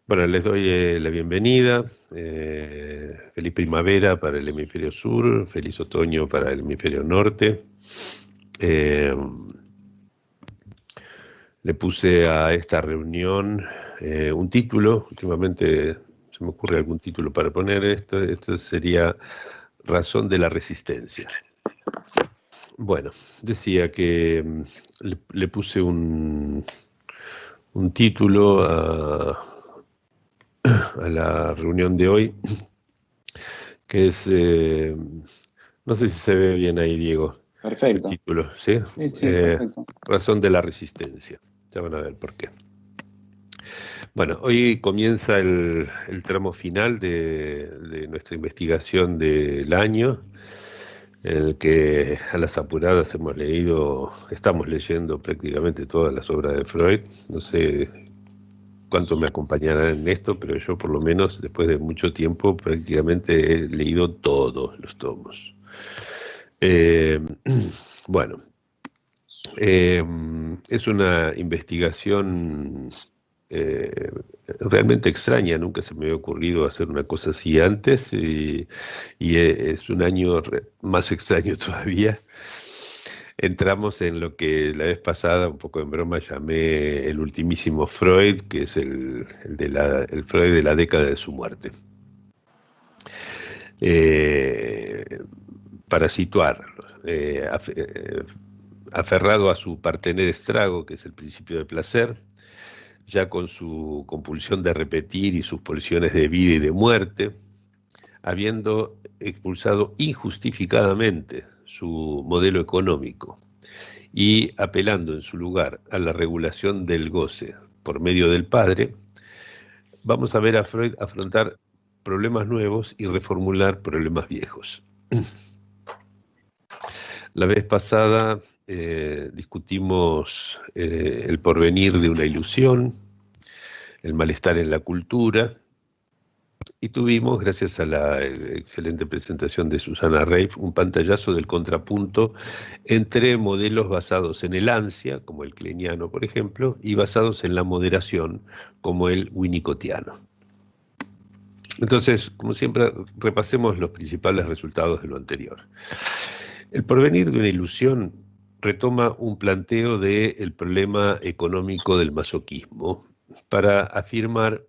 Bueno, les doy la bienvenida. Feliz primavera para el hemisferio sur, feliz otoño para el hemisferio norte. Eh, Le puse a esta reunión un título. Últimamente se me ocurre algún título para poner esto. Esto sería Razón de la Resistencia. Bueno, decía que le puse un título a la reunión de hoy, que es, no sé si se ve bien ahí, Diego, el Perfecto. título, ¿sí? Sí, sí, perfecto. Razón de la Resistencia. Ya van a ver por qué. Bueno, hoy comienza el tramo final de nuestra investigación del año, en el que a las apuradas estamos leyendo prácticamente todas las obras de Freud. No sé cuánto me acompañarán en esto, pero yo por lo menos después de mucho tiempo prácticamente he leído todos los tomos. Eh, bueno, eh, es una investigación eh, realmente extraña. Nunca se me había ocurrido hacer una cosa así antes, y es un año más extraño todavía. Entramos en lo que la vez pasada, un poco en broma, llamé el ultimísimo Freud, que es el Freud de la década de su muerte. Eh, para situarlo, aferrado a su partener estrago, que es el principio del placer, ya con su compulsión de repetir y sus pulsiones de vida y de muerte, habiendo expulsado injustificadamente su modelo económico y apelando en su lugar a la regulación del goce por medio del padre, vamos a ver a Freud afrontar problemas nuevos y reformular problemas viejos. La vez pasada discutimos el porvenir de una ilusión, el malestar en la cultura, y tuvimos, gracias a la excelente presentación de Susana Reif, un pantallazo del contrapunto entre modelos basados en el ansia, como el kleiniano, por ejemplo, y basados en la moderación, como el winnicottiano. Entonces, como siempre, repasemos los principales resultados de lo anterior. El porvenir de una ilusión retoma un planteo del problema económico del masoquismo para afirmar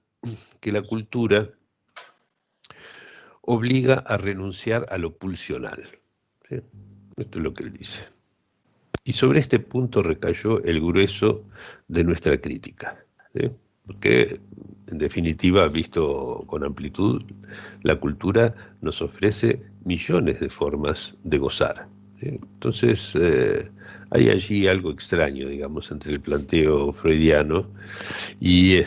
que la cultura obliga a renunciar a lo pulsional. ¿Sí? Esto es lo que él dice. Y sobre este punto recayó el grueso de nuestra crítica, ¿sí? Porque, en definitiva, visto con amplitud, la cultura nos ofrece millones de formas de gozar, ¿sí? Entonces, hay allí algo extraño, digamos, entre el planteo freudiano y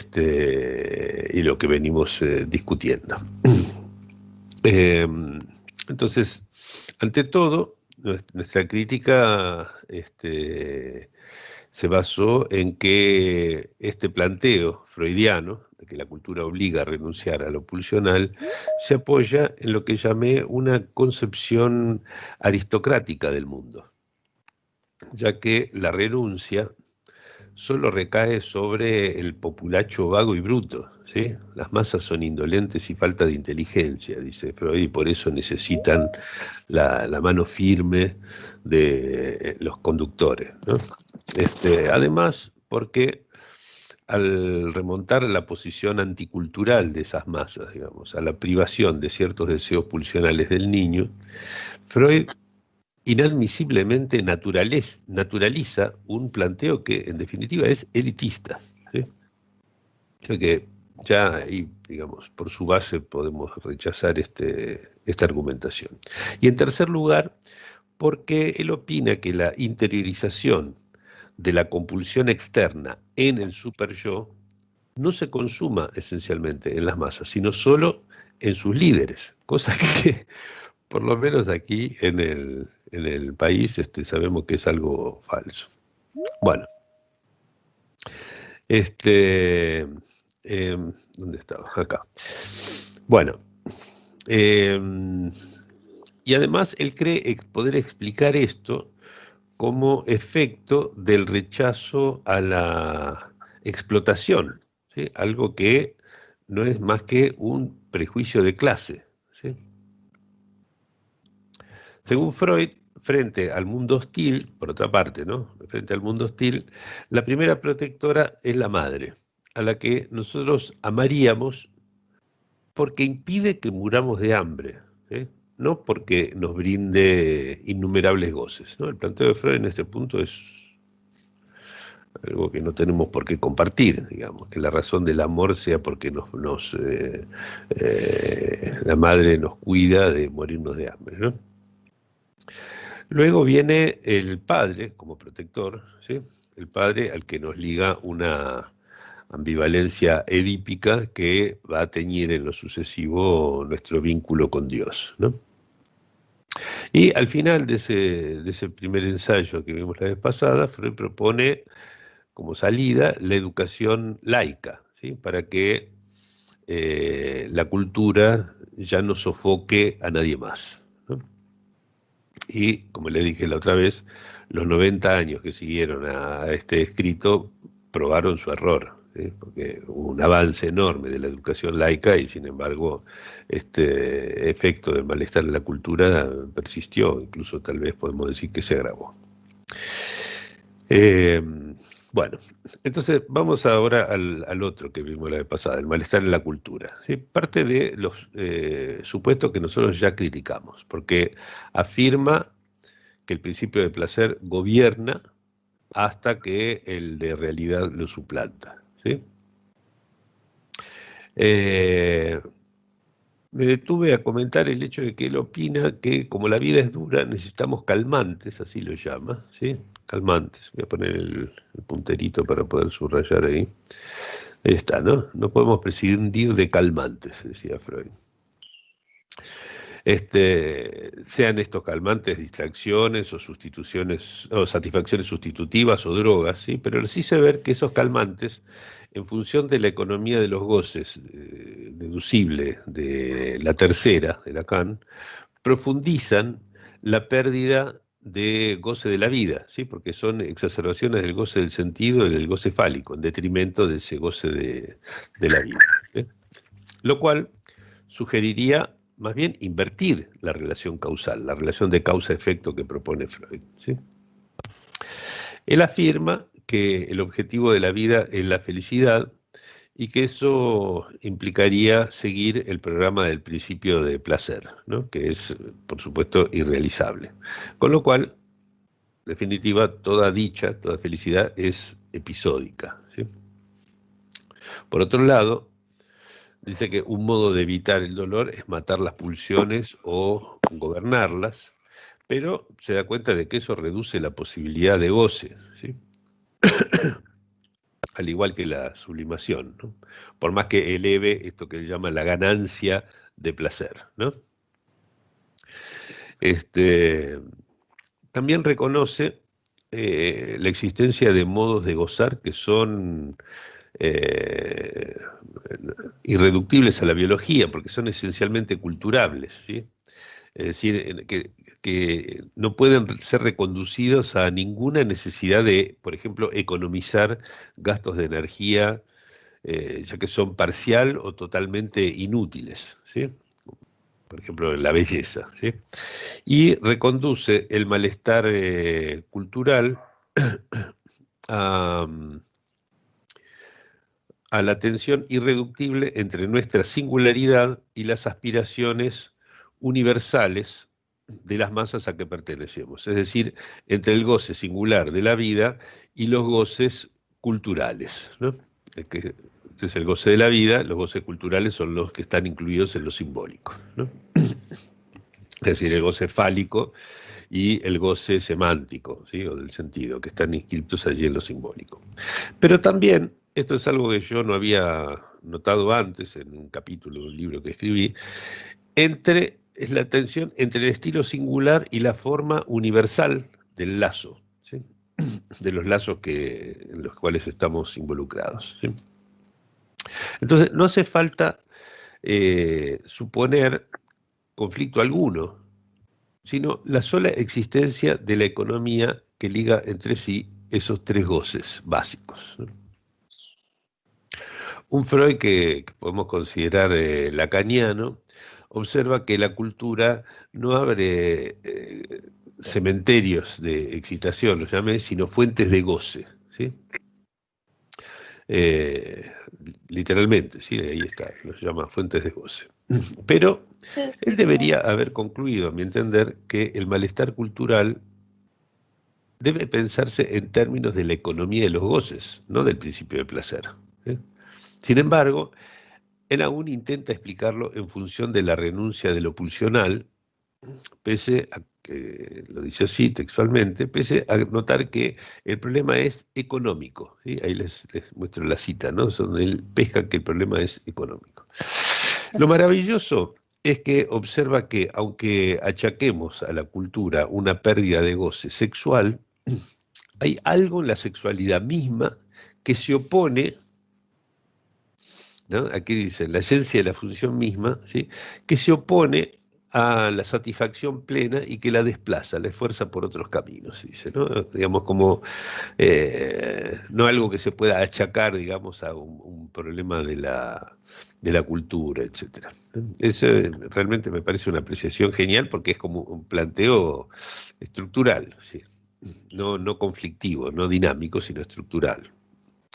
lo que venimos discutiendo. Eh, entonces, ante todo, nuestra crítica se basó en que este planteo freudiano, de que la cultura obliga a renunciar a lo pulsional, se apoya en lo que llamé una concepción aristocrática del mundo, ya que la renuncia solo recae sobre el populacho vago y bruto, ¿sí? Las masas son indolentes y falta de inteligencia, dice Freud, y por eso necesitan la mano firme de los conductores, ¿no? Además, porque al remontar la posición anticultural de esas masas, digamos, a la privación de ciertos deseos pulsionales del niño, Freud inadmisiblemente naturaliza un planteo que en definitiva es elitista, ¿sí? O sea que ya ahí, digamos, por su base podemos rechazar esta argumentación. Y en tercer lugar, porque él opina que la interiorización de la compulsión externa en el superyo no se consuma esencialmente en las masas, sino solo en sus líderes, cosa que por lo menos aquí en el país sabemos que es algo falso. Bueno, ¿dónde estaba? Acá. Bueno, eh, y además él cree poder explicar esto como efecto del rechazo a la explotación, ¿sí? Algo que no es más que un prejuicio de clase, ¿sí? Según Freud, frente al mundo hostil, por otra parte, ¿no? Frente al mundo hostil, la primera protectora es la madre, a la que nosotros amaríamos porque impide que muramos de hambre, ¿sí? No porque nos brinde innumerables goces, ¿no? El planteo de Freud en este punto es algo que no tenemos por qué compartir, digamos, que la razón del amor sea porque la madre nos cuida de morirnos de hambre, ¿no? Luego viene el padre como protector, ¿sí? El padre al que nos liga una ambivalencia edípica que va a teñir en lo sucesivo nuestro vínculo con Dios, ¿no? Y al final de ese primer ensayo que vimos la vez pasada, Freud propone como salida la educación laica, ¿sí? Para que la cultura ya no sofoque a nadie más, ¿no? Y, como le dije la otra vez, los 90 años que siguieron a este escrito probaron su error, ¿sí? Porque hubo un avance enorme de la educación laica y, sin embargo, este efecto de malestar en la cultura persistió, incluso tal vez podemos decir que se agravó. Eh, bueno, entonces vamos ahora al otro que vimos la vez pasada, el malestar en la cultura, ¿sí? Parte de los supuestos que nosotros ya criticamos, porque afirma que el principio de placer gobierna hasta que el de realidad lo suplanta, ¿sí? Eh, Me detuve a comentar el hecho de que él opina que como la vida es dura, necesitamos calmantes, así lo llama, ¿sí? Calmantes. Voy a poner el punterito para poder subrayar ahí. Ahí está, ¿no? No podemos prescindir de calmantes, decía Freud. Sean estos calmantes distracciones o sustituciones o satisfacciones sustitutivas o drogas, ¿sí? Pero sí se ve que esos calmantes, en función de la economía de los goces deducible de la tercera, de Lacan, profundizan la pérdida de goce de la vida, ¿sí? Porque son exacerbaciones del goce del sentido y del goce fálico, en detrimento de ese goce de la vida, ¿sí? Lo cual sugeriría más bien invertir la relación causal, la relación de causa-efecto que propone Freud, ¿sí? Él afirma que el objetivo de la vida es la felicidad y que eso implicaría seguir el programa del principio de placer, ¿no? Que es, por supuesto, irrealizable. Con lo cual, en definitiva, toda dicha, toda felicidad es episódica, ¿sí? Por otro lado, dice que un modo de evitar el dolor es matar las pulsiones o gobernarlas, pero se da cuenta de que eso reduce la posibilidad de goce, ¿sí? Al igual que la sublimación, ¿no? Por más que eleve esto que él llama la ganancia de placer, ¿no? Este, También reconoce la existencia de modos de gozar que son eh, irreductibles a la biología, porque son esencialmente culturables, ¿sí? Es decir, que no pueden ser reconducidos a ninguna necesidad de, por ejemplo, economizar gastos de energía, ya que son parcial o totalmente inútiles, ¿sí? Por ejemplo, en la belleza, ¿sí? Y reconduce el malestar cultural a, a la tensión irreductible entre nuestra singularidad y las aspiraciones universales de las masas a que pertenecemos, es decir, entre el goce singular de la vida y los goces culturales, ¿no? Este es el goce de la vida, los goces culturales son los que están incluidos en lo simbólico, ¿no? Es decir, el goce fálico y el goce semántico, ¿sí? O del sentido, que están inscritos allí en lo simbólico. Pero también, esto es algo que yo no había notado antes en un capítulo de un libro que escribí, es la tensión entre el estilo singular y la forma universal del lazo, ¿sí? De los lazos en los cuales estamos involucrados, ¿sí? Entonces, no hace falta suponer conflicto alguno, sino la sola existencia de la economía que liga entre sí esos tres goces básicos, ¿no? Un Freud que podemos considerar lacaniano, observa que la cultura no abre cementerios de excitación, lo llamé, sino fuentes de goce, ¿sí? Eh, Literalmente, ¿sí? Ahí está, lo llama fuentes de goce. Pero Sí, él sí, debería claro. haber concluido, a mi entender, que el malestar cultural debe pensarse en términos de la economía de los goces, no del principio de placer, ¿sí? Sin embargo, él aún intenta explicarlo en función de la renuncia de lo pulsional, pese a que, lo dice así textualmente, pese a notar que el problema es económico, ¿sí? Ahí les muestro la cita, ¿no? Donde él pesca que el problema es económico. Lo maravilloso es que observa que, aunque achaquemos a la cultura una pérdida de goce sexual, hay algo en la sexualidad misma que se opone, ¿no? Aquí dice, la esencia de la función misma, ¿sí? Que se opone a la satisfacción plena y que la desplaza, la esfuerza por otros caminos, dice, ¿no? Digamos, como no algo que se pueda achacar, digamos, a un problema de la cultura, etcétera. Eso realmente me parece una apreciación genial porque es como un planteo estructural, ¿sí? No conflictivo, no dinámico, sino estructural,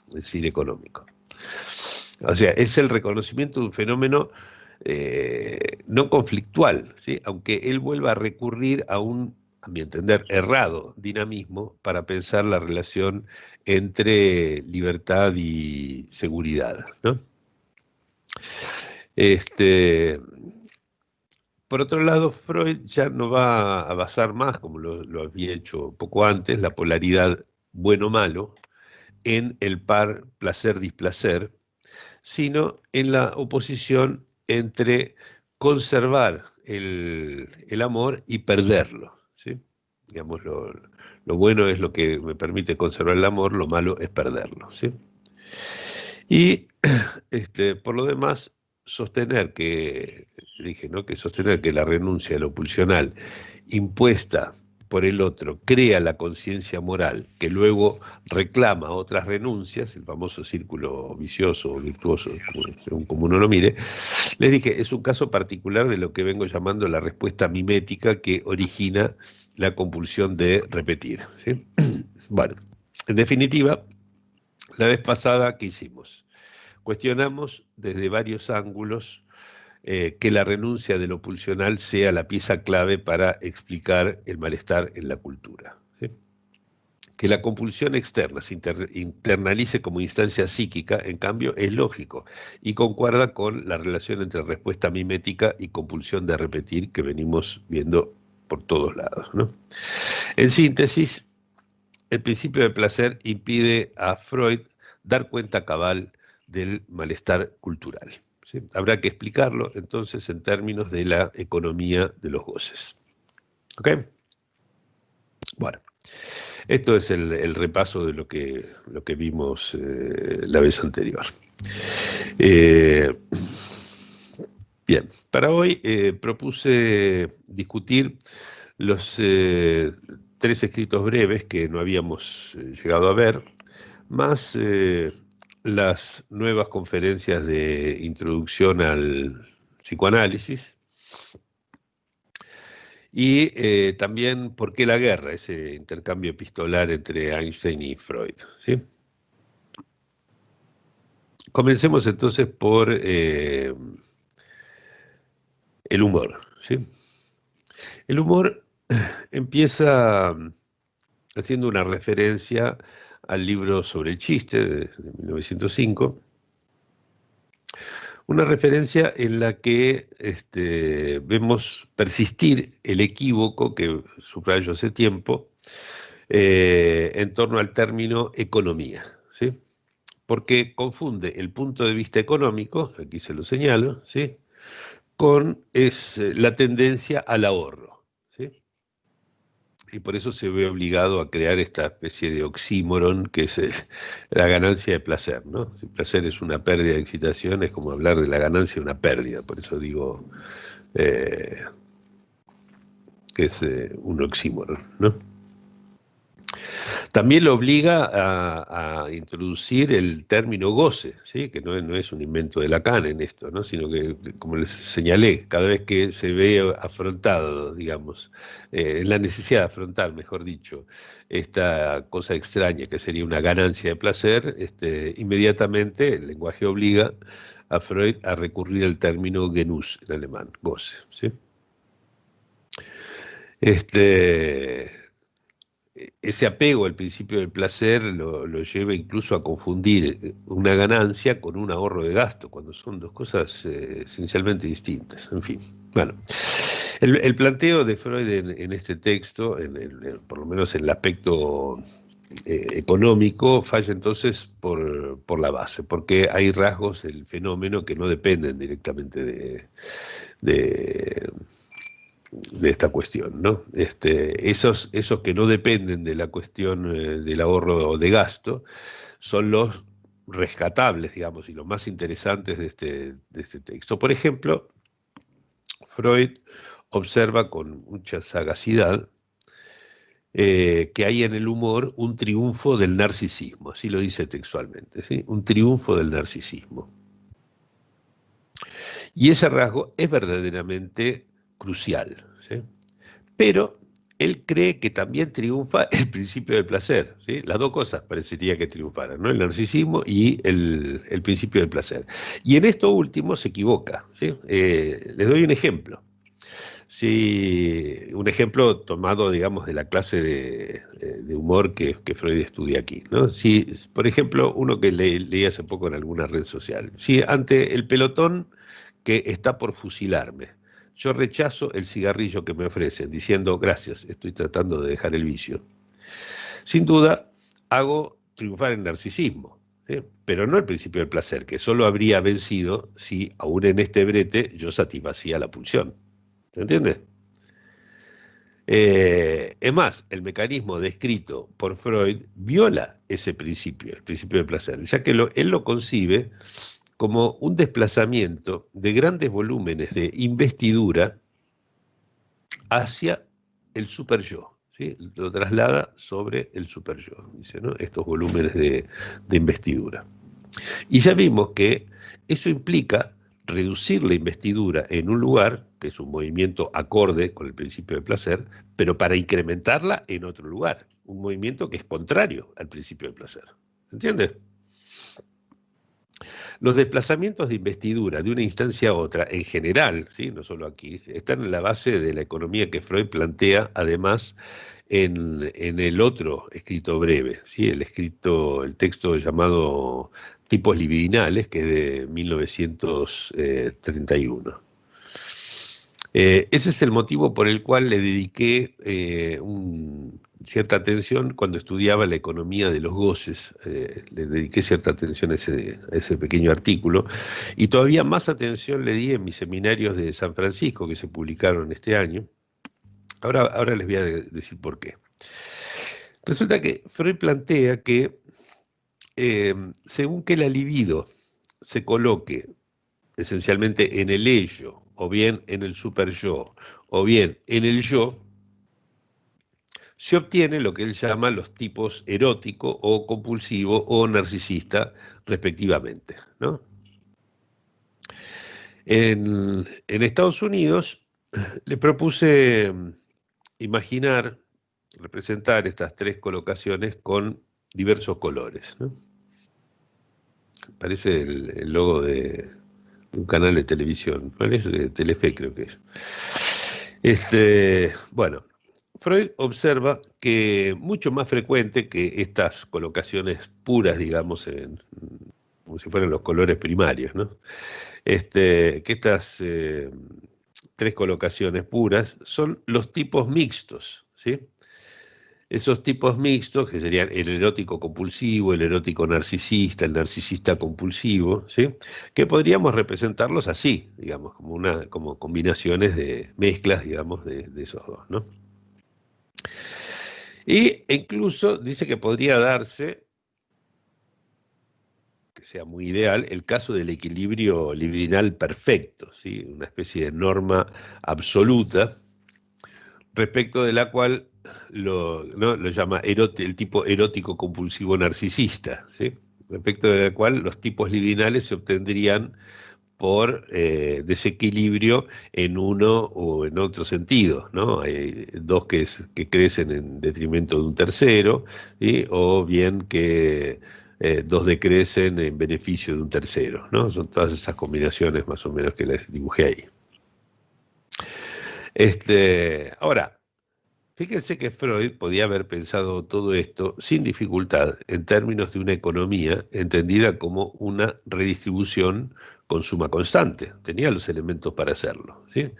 es decir, económico. O sea, es el reconocimiento de un fenómeno no conflictual, ¿sí? Aunque él vuelva a recurrir a mi entender, errado dinamismo para pensar la relación entre libertad y seguridad, ¿no? Este, por otro lado, Freud ya no va a basar más, como lo había hecho poco antes, la polaridad bueno-malo en el par placer-displacer, sino en la oposición entre conservar el amor y perderlo, ¿sí? Digamos, lo bueno es lo que me permite conservar el amor, lo malo es perderlo, ¿sí? Y por lo demás, sostener que, dije, ¿no? Que sostener que la renuncia a lo pulsional impuesta por el otro crea la conciencia moral que luego reclama otras renuncias, el famoso círculo vicioso o virtuoso, según como uno lo mire, les dije, es un caso particular de lo que vengo llamando la respuesta mimética que origina la compulsión de repetir, ¿sí? Bueno, en definitiva, la vez pasada, ¿qué hicimos? Cuestionamos desde varios ángulos que la renuncia de lo pulsional sea la pieza clave para explicar el malestar en la cultura, ¿sí? Que la compulsión externa se internalice como instancia psíquica, en cambio, es lógico y concuerda con la relación entre respuesta mimética y compulsión de repetir que venimos viendo por todos lados, ¿no? En síntesis, el principio de placer impide a Freud dar cuenta cabal del malestar cultural, ¿sí? Habrá que explicarlo entonces en términos de la economía de los goces. ¿Ok? Bueno, esto es el repaso de lo que vimos la vez anterior. Eh, Bien, para hoy propuse discutir los tres escritos breves que no habíamos llegado a ver, más las nuevas conferencias de introducción al psicoanálisis y también por qué la guerra, ese intercambio epistolar entre Einstein y Freud, ¿sí? Comencemos entonces por el humor, ¿sí? El humor empieza haciendo una referencia al libro sobre el chiste de 1905, una referencia en la que vemos persistir el equívoco que subrayo hace tiempo en torno al término economía, ¿sí? Porque confunde el punto de vista económico, aquí se lo señalo, ¿sí? Con la tendencia al ahorro, ¿sí? Y por eso se ve obligado a crear esta especie de oxímoron que es la ganancia de placer, ¿no? Si placer es una pérdida de excitación, es como hablar de la ganancia de una pérdida, por eso digo eh, que es un oxímoron, ¿no? También lo obliga a introducir el término goce, ¿sí? Que no es un invento de Lacan en esto, ¿no? Sino que, como les señalé, cada vez que se ve afrontado, digamos, la necesidad de afrontar, mejor dicho, esta cosa extraña que sería una ganancia de placer, inmediatamente el lenguaje obliga a Freud a recurrir al término Genuss en alemán, goce, ¿sí? Este, Ese apego al principio del placer lo lleva incluso a confundir una ganancia con un ahorro de gasto, cuando son dos cosas esencialmente distintas. En fin, bueno, el planteo de Freud en este texto, por lo menos en el aspecto económico, falla entonces por la base, porque hay rasgos del fenómeno que no dependen directamente de de esta cuestión, ¿no? Esos que no dependen de la cuestión del ahorro de gasto son los rescatables, digamos, y los más interesantes de este texto. Por ejemplo, Freud observa con mucha sagacidad que hay en el humor un triunfo del narcisismo, así lo dice textualmente, ¿sí? Un triunfo del narcisismo. Y ese rasgo es verdaderamente crucial, ¿sí? Pero él cree que también triunfa el principio del placer, ¿sí? Las dos cosas parecería que triunfaran, ¿no? El narcisismo y el principio del placer. Y en esto último se equivoca, ¿sí? Les doy un ejemplo. Si, un ejemplo tomado, digamos, de la clase de humor que Freud estudia aquí, ¿no? Si, por ejemplo, uno que leí hace poco en alguna red social, si ante el pelotón que está por fusilarme, yo rechazo el cigarrillo que me ofrecen, diciendo gracias, estoy tratando de dejar el vicio. Sin duda, hago triunfar el narcisismo, ¿sí? Pero no el principio del placer, que solo habría vencido si, aún en este brete, yo satisfacía la pulsión. ¿Se entiende? Es más, el mecanismo descrito por Freud viola ese principio, el principio del placer, ya que él lo concibe como un desplazamiento de grandes volúmenes de investidura hacia el superyo, ¿sí? Lo traslada sobre el superyo, dice, ¿no? Estos volúmenes de investidura. Y ya vimos que eso implica reducir la investidura en un lugar, que es un movimiento acorde con el principio del placer, pero para incrementarla en otro lugar, un movimiento que es contrario al principio del placer. ¿Entiendes? Los desplazamientos de investidura de una instancia a otra, en general, ¿sí? No solo aquí, están en la base de la economía que Freud plantea, además, en el otro escrito breve, ¿sí? El texto llamado Tipos libidinales, que es de 1931. Ese es el motivo por el cual le dediqué cierta atención cuando estudiaba la economía de los goces. Le dediqué cierta atención a ese pequeño artículo y todavía más atención le di en mis seminarios de San Francisco que se publicaron este año. Ahora les voy a decir por qué. Resulta que Freud plantea que según que la libido se coloque esencialmente en el ello, o bien en el superyo, o bien en el yo, se obtiene lo que él llama los tipos erótico o compulsivo o narcisista, respectivamente, ¿no? En Estados Unidos le propuse imaginar, representar estas tres colocaciones con diversos colores, ¿no? Parece el logo de un canal de televisión, ¿cuál es? De Telefe creo que es. Bueno, Freud observa que mucho más frecuente que estas colocaciones puras, digamos, como si fueran los colores primarios, ¿no? Que estas tres colocaciones puras son los tipos mixtos, ¿sí? Esos tipos mixtos, que serían el erótico compulsivo, el erótico narcisista, el narcisista compulsivo, ¿sí? Que podríamos representarlos así, digamos, como combinaciones de mezclas, digamos, de esos dos, ¿no? E incluso dice que podría darse, que sea muy ideal, el caso del equilibrio libidinal perfecto, ¿sí? Una especie de norma absoluta respecto de la cual ¿no? lo llama el tipo erótico compulsivo narcisista, ¿sí? Respecto de la cual los tipos libidinales se obtendrían por desequilibrio en uno o en otro sentido, ¿no? Hay dos que crecen en detrimento de un tercero, ¿sí? O bien que dos decrecen en beneficio de un tercero, ¿no? Son todas esas combinaciones más o menos que les dibujé ahí. Ahora, fíjense que Freud podía haber pensado todo esto sin dificultad en términos de una economía entendida como una redistribución con suma constante. Tenía los elementos para hacerlo, ¿sí?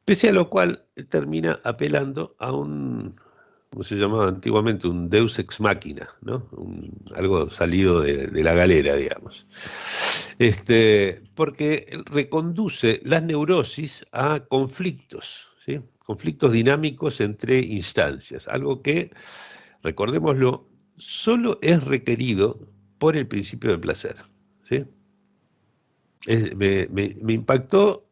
Pese a lo cual termina apelando a un, como se llamaba antiguamente, un deus ex machina, ¿no? Algo salido de la galera, digamos. Porque reconduce las neurosis a conflictos, ¿sí? Conflictos dinámicos entre instancias, algo que, recordémoslo, solo es requerido por el principio del placer, ¿sí? Me impactó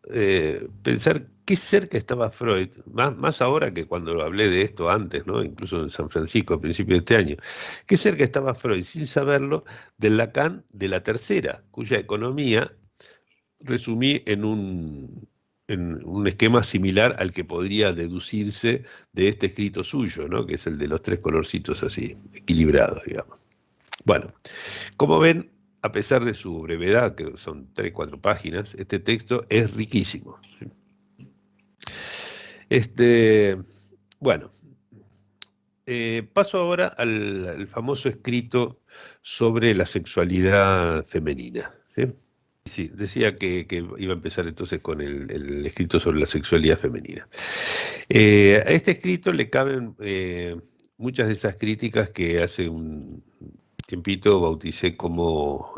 pensar qué cerca estaba Freud, más ahora que cuando lo hablé de esto antes, ¿no? Incluso en San Francisco a principios de este año, qué cerca estaba Freud, sin saberlo, del Lacan de la tercera, cuya economía resumí en un esquema similar al que podría deducirse de este escrito suyo, ¿no? Que es el de los tres colorcitos así, equilibrados, digamos. Bueno, como ven, a pesar de su brevedad, que son 3, 4 páginas, este texto es riquísimo. Este, bueno, paso ahora al famoso escrito sobre la sexualidad femenina, ¿sí? Sí, decía que iba a empezar entonces con el escrito sobre la sexualidad femenina. A este escrito le caben muchas de esas críticas que hace un tiempito bauticé como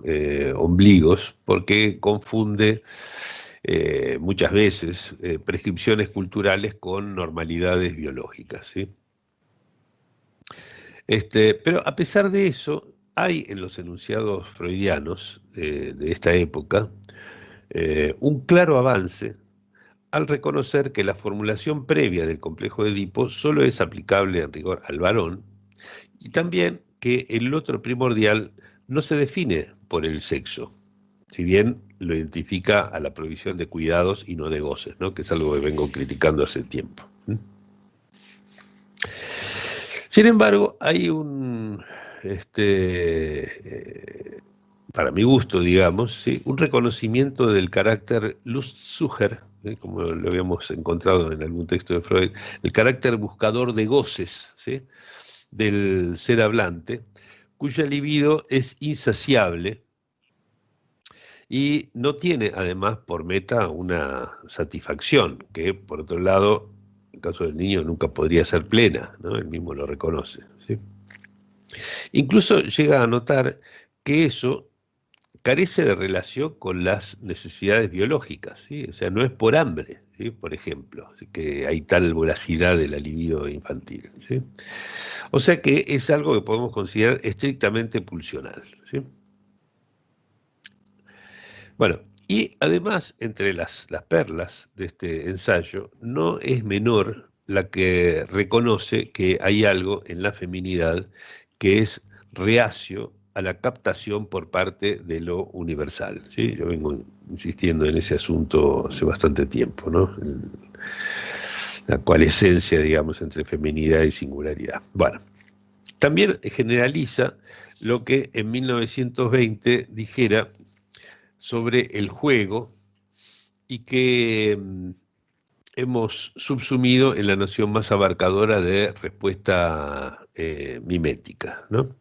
ombligos, porque confunde muchas veces prescripciones culturales con normalidades biológicas, ¿sí? Pero a pesar de eso, hay en los enunciados freudianos de esta época un claro avance al reconocer que la formulación previa del complejo de Edipo solo es aplicable en rigor al varón, y también que el otro primordial no se define por el sexo, si bien lo identifica a la provisión de cuidados y no de goces, ¿no? Que es algo que vengo criticando hace tiempo. Sin embargo, hay para mi gusto, digamos, ¿sí? Un reconocimiento del carácter Lustsucher, ¿sí? Como lo habíamos encontrado en algún texto de Freud, el carácter buscador de goces, ¿sí? Del ser hablante, cuya libido es insaciable y no tiene además por meta una satisfacción, que por otro lado, en el caso del niño, nunca podría ser plena, ¿no? Él mismo lo reconoce, ¿sí? Incluso llega a notar que eso carece de relación con las necesidades biológicas, ¿sí? O sea, no es por hambre, ¿sí? Por ejemplo, así que hay tal voracidad de la libido infantil, ¿sí? O sea que es algo que podemos considerar estrictamente pulsional, ¿sí? Bueno, y además, entre las perlas de este ensayo, no es menor la que reconoce que hay algo en la feminidad que es reacio a la captación por parte de lo universal, ¿sí? Yo vengo insistiendo en ese asunto hace bastante tiempo, ¿no? La coalescencia, digamos, entre feminidad y singularidad. Bueno, también generaliza lo que en 1920 dijera sobre el juego y que hemos subsumido en la noción más abarcadora de respuesta mimética, ¿no?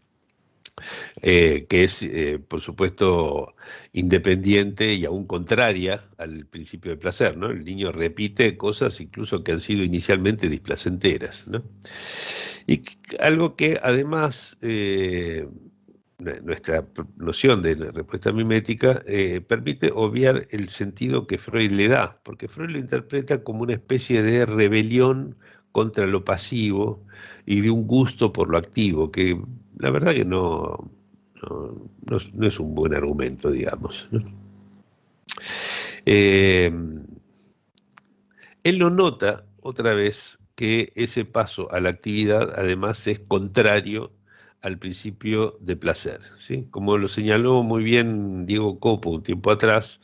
Que es, por supuesto, independiente y aún contraria al principio de placer, ¿no? El niño repite cosas incluso que han sido inicialmente displacenteras, ¿no? Y algo que además nuestra noción de respuesta mimética permite obviar el sentido que Freud le da, porque Freud lo interpreta como una especie de rebelión contra lo pasivo y de un gusto por lo activo, que la verdad que no es un buen argumento, digamos, ¿no? Eh, Él lo nota otra vez que ese paso a la actividad además es contrario al principio de placer, ¿sí? Como lo señaló muy bien Diego Copo un tiempo atrás,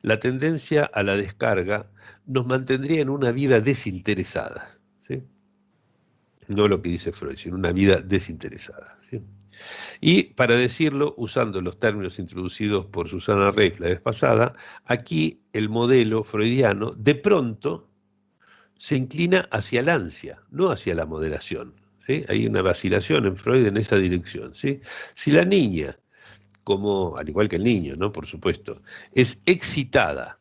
la tendencia a la descarga nos mantendría en una vida desinteresada, ¿sí? No lo que dice Freud, sino una vida desinteresada, ¿sí? Y para decirlo, usando los términos introducidos por Susana Reif la vez pasada, aquí el modelo freudiano de pronto se inclina hacia la ansia, no hacia la moderación, ¿sí? Hay una vacilación en Freud en esa dirección, ¿sí? Si la niña, como al igual que el niño, ¿no? Por supuesto, es excitada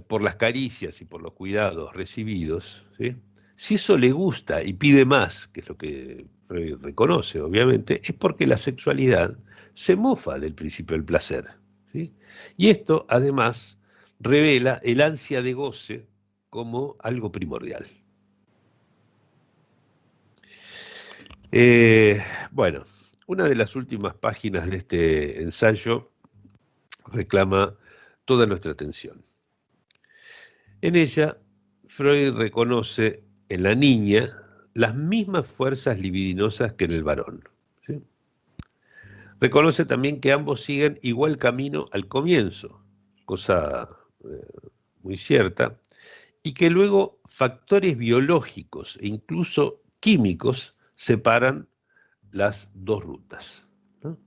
por las caricias y por los cuidados recibidos, ¿sí? Si eso le gusta y pide más, que es lo que Freud reconoce, obviamente, es porque la sexualidad se mofa del principio del placer, ¿sí? Y esto, además, revela el ansia de goce como algo primordial. Eh, bueno, una de las últimas páginas de este ensayo reclama toda nuestra atención. En ella, Freud reconoce en la niña las mismas fuerzas libidinosas que en el varón, ¿sí? Reconoce también que ambos siguen igual camino al comienzo, cosa muy cierta, y que luego factores biológicos e incluso químicos separan las dos rutas, ¿no?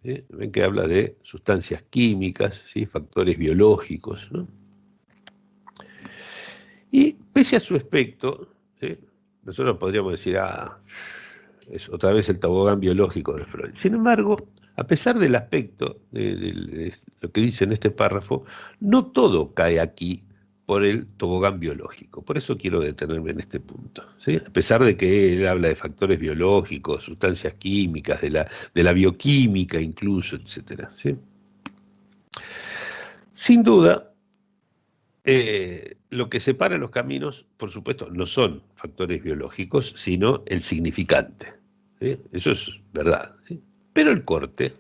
¿Sí? Ven que habla de sustancias químicas, ¿sí? Factores biológicos, ¿no? Y pese a su aspecto, ¿sí? Nosotros podríamos decir, es otra vez el tobogán biológico de Freud. Sin embargo, a pesar del aspecto de lo que dice en este párrafo, no todo cae aquí por el tobogán biológico. Por eso quiero detenerme en este punto, ¿sí? A pesar de que él habla de factores biológicos, sustancias químicas, de la bioquímica incluso, etcétera, ¿sí? Sin duda, lo que separa los caminos, por supuesto, no son factores biológicos, sino el significante, ¿sí? Eso es verdad, ¿sí? Pero el corte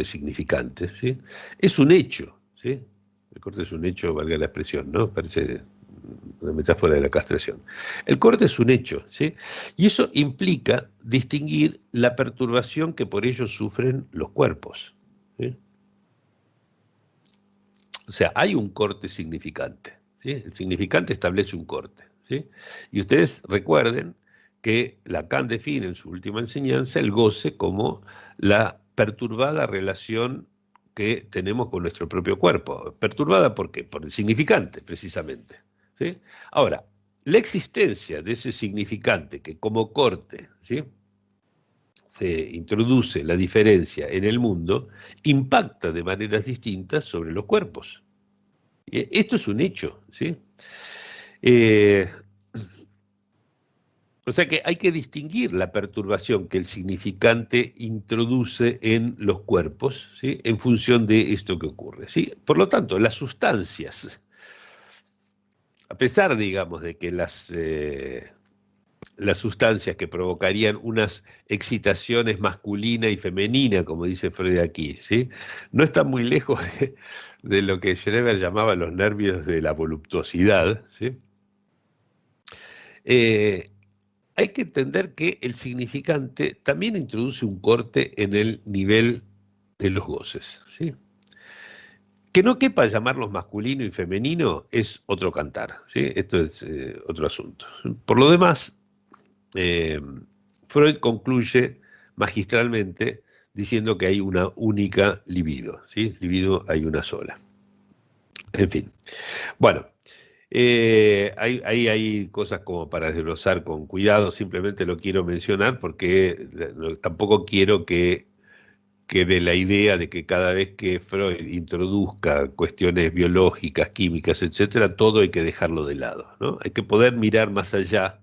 significante, ¿sí? Es un hecho, ¿sí? El corte es un hecho, valga la expresión, ¿no? Parece una metáfora de la castración. El corte es un hecho, ¿sí? Y eso implica distinguir la perturbación que por ello sufren los cuerpos, ¿sí? O sea, hay un corte significante, ¿sí? El significante establece un corte, ¿sí? Y ustedes recuerden que Lacan define en su última enseñanza el goce como la perturbada relación que tenemos con nuestro propio cuerpo. ¿Perturbada por qué? Por el significante, precisamente, ¿sí? Ahora, la existencia de ese significante que como corte, ¿sí?, se introduce la diferencia en el mundo, impacta de maneras distintas sobre los cuerpos. Esto es un hecho, ¿sí? Eh, o sea que hay que distinguir la perturbación que el significante introduce en los cuerpos, ¿sí?, en función de esto que ocurre, ¿sí? Por lo tanto, las sustancias, a pesar, digamos, de que las sustancias que provocarían unas excitaciones masculina y femenina, como dice Freud aquí, ¿sí?, no están muy lejos de lo que Schreber llamaba los nervios de la voluptuosidad, ¿sí? Eh, Hay que entender que el significante también introduce un corte en el nivel de los goces, ¿sí? Que no quepa llamarlos masculino y femenino es otro cantar, ¿sí? Esto es otro asunto. Por lo demás, eh, Freud concluye magistralmente diciendo que hay una única libido, ¿sí? Libido hay una sola. En fin. Bueno, hay cosas como para desglosar con cuidado, simplemente lo quiero mencionar porque tampoco quiero que quede la idea de que cada vez que Freud introduzca cuestiones biológicas, químicas, etcétera, todo hay que dejarlo de lado, ¿no? Hay que poder mirar más allá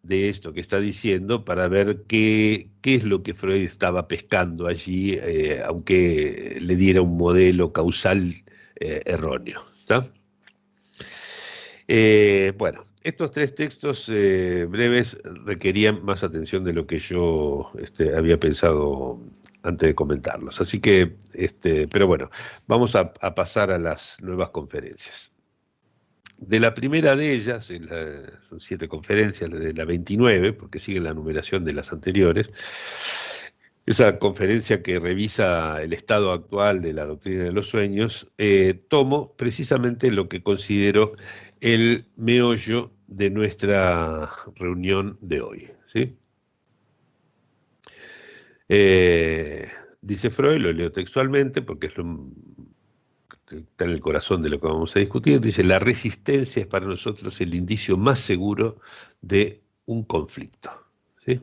de esto que está diciendo para ver qué es lo que Freud estaba pescando allí, aunque le diera un modelo causal erróneo, ¿está? Bueno, estos tres textos breves requerían más atención de lo que yo había pensado antes de comentarlos. Así que, pero bueno, vamos a pasar a las nuevas conferencias. De la primera de ellas, son 7 conferencias, de la 29, porque siguen la numeración de las anteriores, esa conferencia que revisa el estado actual de la doctrina de los sueños, tomo precisamente lo que considero el meollo de nuestra reunión de hoy, ¿sí? Dice Freud, lo leo textualmente porque es está en el corazón de lo que vamos a discutir, dice: la resistencia es para nosotros el indicio más seguro de un conflicto, ¿sí?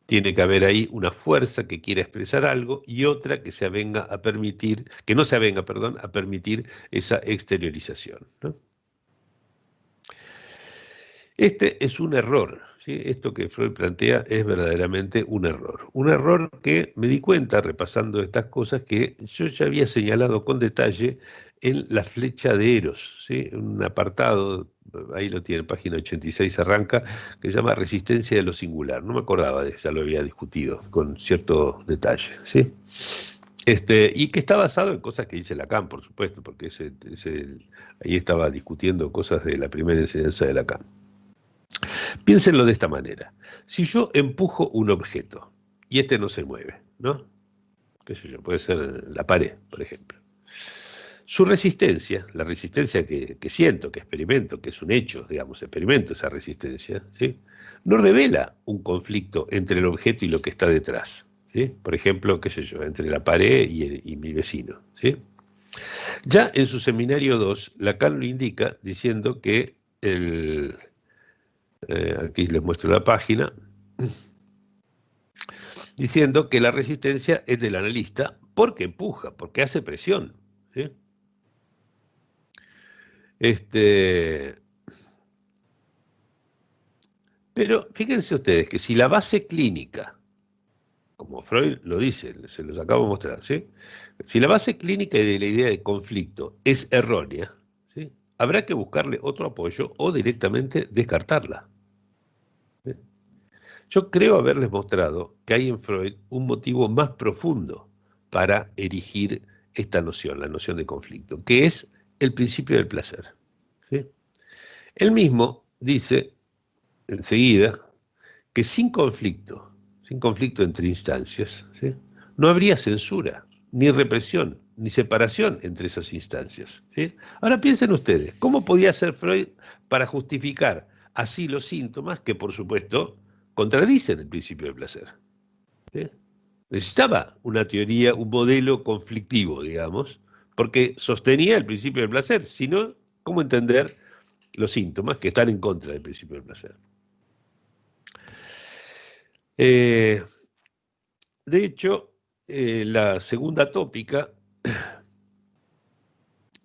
Tiene que haber ahí una fuerza que quiera expresar algo y otra que se avenga a permitir, que no se avenga, perdón, a permitir esa exteriorización, ¿no? Este es un error, ¿sí? Esto que Freud plantea es verdaderamente un error. Un error que me di cuenta, repasando estas cosas, que yo ya había señalado con detalle en la flecha de Eros, ¿sí? Un apartado, ahí lo tiene, página 86 arranca, que se llama Resistencia de lo singular. No me acordaba, ya lo había discutido con cierto detalle, ¿sí? Y que está basado en cosas que dice Lacan, por supuesto, porque ahí estaba discutiendo cosas de la primera enseñanza de Lacan. Piénsenlo de esta manera. Si yo empujo un objeto y este no se mueve, ¿no? ¿Qué sé yo? Puede ser la pared, por ejemplo. Su resistencia, la resistencia que siento, que experimento, que es un hecho, digamos, experimento esa resistencia, ¿sí? No revela un conflicto entre el objeto y lo que está detrás, ¿sí? Por ejemplo, qué sé yo, entre la pared y mi vecino, ¿sí? Ya en su seminario 2, Lacan lo indica diciendo que aquí les muestro la página, diciendo que la resistencia es del analista porque empuja, porque hace presión, ¿sí? Pero fíjense ustedes que si la base clínica, como Freud lo dice, se los acabo de mostrar, ¿sí? Si la base clínica de la idea de conflicto es errónea, ¿sí? Habrá que buscarle otro apoyo o directamente descartarla, ¿sí? Yo creo haberles mostrado que hay en Freud un motivo más profundo para erigir esta noción, la noción de conflicto, que es el principio del placer, ¿sí? Él mismo dice enseguida que sin conflicto entre instancias, ¿sí? No habría censura, ni represión, ni separación entre esas instancias, ¿sí? Ahora piensen ustedes, ¿cómo podía hacer Freud para justificar así los síntomas que, por supuesto, contradicen el principio del placer, ¿sí? Necesitaba una teoría, un modelo conflictivo, digamos, porque sostenía el principio del placer, si no, ¿cómo entender los síntomas que están en contra del principio del placer? Eh, de hecho, la segunda tópica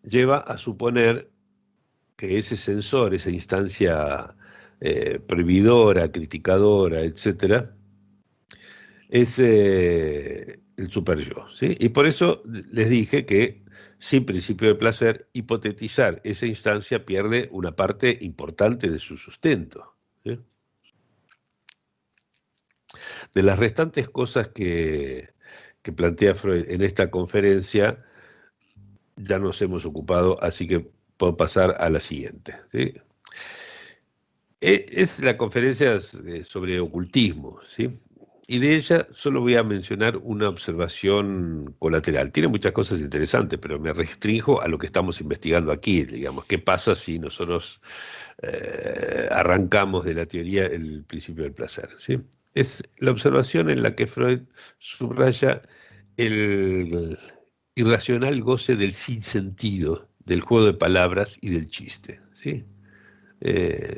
lleva a suponer que ese sensor, esa instancia prohibidora, criticadora, etcétera, es el superyo, ¿sí? Y por eso les dije que sin principio de placer, hipotetizar esa instancia pierde una parte importante de su sustento, ¿sí? De las restantes cosas que plantea Freud en esta conferencia, ya nos hemos ocupado, así que puedo pasar a la siguiente, ¿sí? Es la conferencia sobre ocultismo, ¿sí? Y de ella solo voy a mencionar una observación colateral. Tiene muchas cosas interesantes, pero me restrinjo a lo que estamos investigando aquí, digamos. ¿Qué pasa si nosotros arrancamos de la teoría el principio del placer, ¿sí? Es la observación en la que Freud subraya el irracional goce del sinsentido, del juego de palabras y del chiste, ¿sí?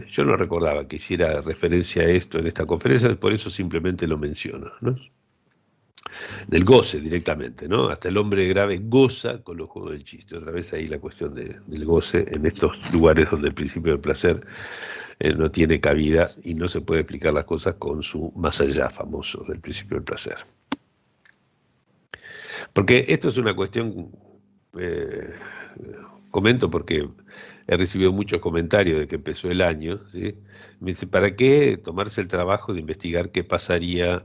Yo no recordaba que hiciera referencia a esto en esta conferencia, por eso simplemente lo menciono, ¿no? Del goce directamente, ¿no? Hasta el hombre grave goza con los juegos del chiste. Otra vez ahí la cuestión del goce en estos lugares donde el principio del placer no tiene cabida y no se puede explicar las cosas con su más allá famoso del principio del placer. Porque esto es una cuestión comento porque he recibido muchos comentarios de que empezó el año, ¿sí? Me dice, ¿para qué tomarse el trabajo de investigar qué pasaría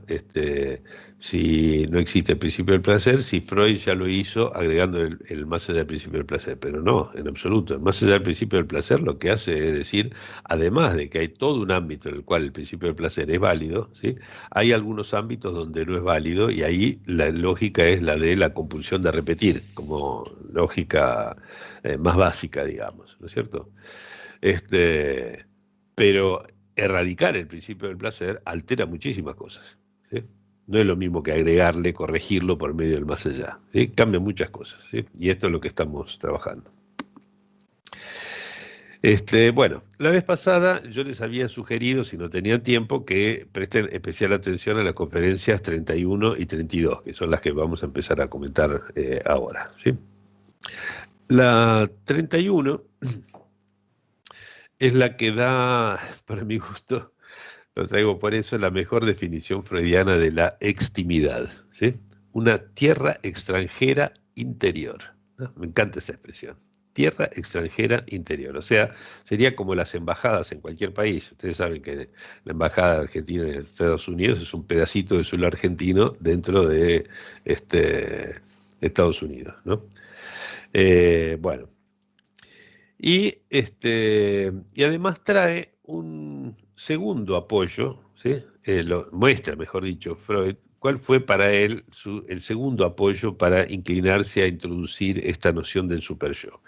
si no existe el principio del placer? Si Freud ya lo hizo agregando el más allá del principio del placer. Pero no, en absoluto. El más allá del principio del placer lo que hace es decir, además de que hay todo un ámbito en el cual el principio del placer es válido, ¿sí? Hay algunos ámbitos donde no es válido y ahí la lógica es la de la compulsión de repetir, como lógica más básica, digamos, ¿no es cierto? Este, pero erradicar el principio del placer altera muchísimas cosas, ¿sí? No es lo mismo que agregarle, corregirlo por medio del más allá, ¿sí? Cambia muchas cosas, ¿sí? Y esto es lo que estamos trabajando. Bueno, la vez pasada yo les había sugerido, si no tenían tiempo, que presten especial atención a las conferencias 31 y 32, que son las que vamos a empezar a comentar ahora, ¿sí? La 31 es la que da, para mi gusto, lo traigo por eso, la mejor definición freudiana de la extimidad, ¿sí? Una tierra extranjera interior, ¿no? Me encanta esa expresión. Tierra extranjera interior. O sea, sería como las embajadas en cualquier país. Ustedes saben que la embajada de Argentina en Estados Unidos es un pedacito de suelo argentino dentro de Estados Unidos, ¿no? Bueno, y además trae un segundo apoyo, ¿sí? Lo muestra, mejor dicho, Freud, cuál fue para él el segundo apoyo para inclinarse a introducir esta noción del superyo,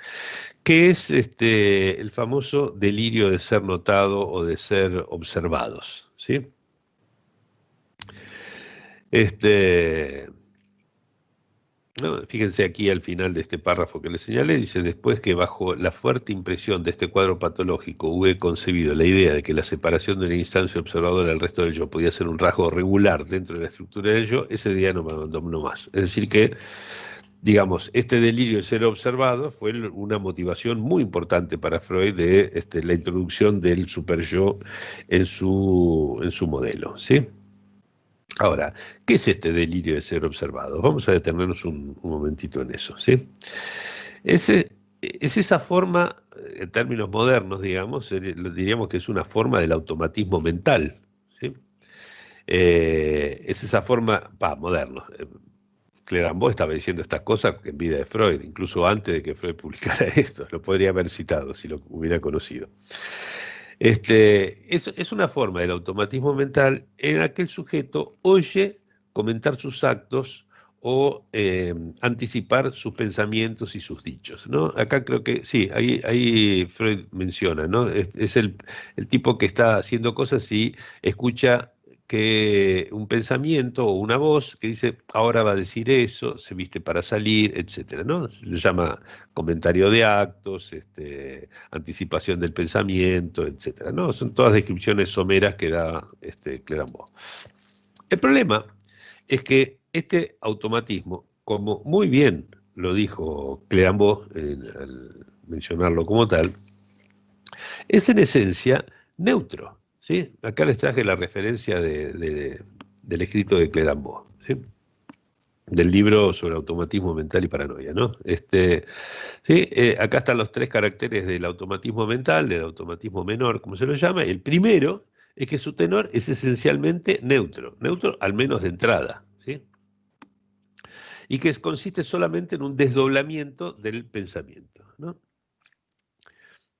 que es el famoso delirio de ser notado o de ser observados, ¿sí? Este, ¿No? Fíjense aquí al final de este párrafo que les señalé, dice, después que bajo la fuerte impresión de este cuadro patológico hube concebido la idea de que la separación de una instancia observadora del resto del yo podía ser un rasgo regular dentro de la estructura del yo, ese día no me abandonó más. Es decir que, digamos, este delirio de ser observado fue una motivación muy importante para Freud de la introducción del superyo en su modelo, ¿sí? Ahora, ¿qué es este delirio de ser observado? Vamos a detenernos un momentito en eso, ¿sí? Es esa forma, en términos modernos, digamos, diríamos que es una forma del automatismo mental, ¿sí? Es esa forma, moderno. Clérambault estaba diciendo estas cosas en vida de Freud, incluso antes de que Freud publicara esto, lo podría haber citado si lo hubiera conocido. Es una forma del automatismo mental en la que el sujeto oye comentar sus actos o anticipar sus pensamientos y sus dichos, ¿no? Acá creo que sí, ahí Freud menciona, ¿no? Es el tipo que está haciendo cosas y escucha que un pensamiento o una voz que dice, ahora va a decir eso, se viste para salir, etcétera, ¿no? Se le llama comentario de actos, anticipación del pensamiento, etcétera, ¿no? Son todas descripciones someras que da Clérambault. El problema es que este automatismo, como muy bien lo dijo Clérambault al mencionarlo como tal, es en esencia neutro, ¿sí? Acá les traje la referencia del escrito de Clérambault, ¿sí? Del libro sobre automatismo mental y paranoia, ¿no? ¿Sí? Acá están los tres caracteres del automatismo mental, del automatismo menor, como se lo llama. El primero es que su tenor es esencialmente neutro, neutro al menos de entrada, ¿sí? Y que consiste solamente en un desdoblamiento del pensamiento, ¿no?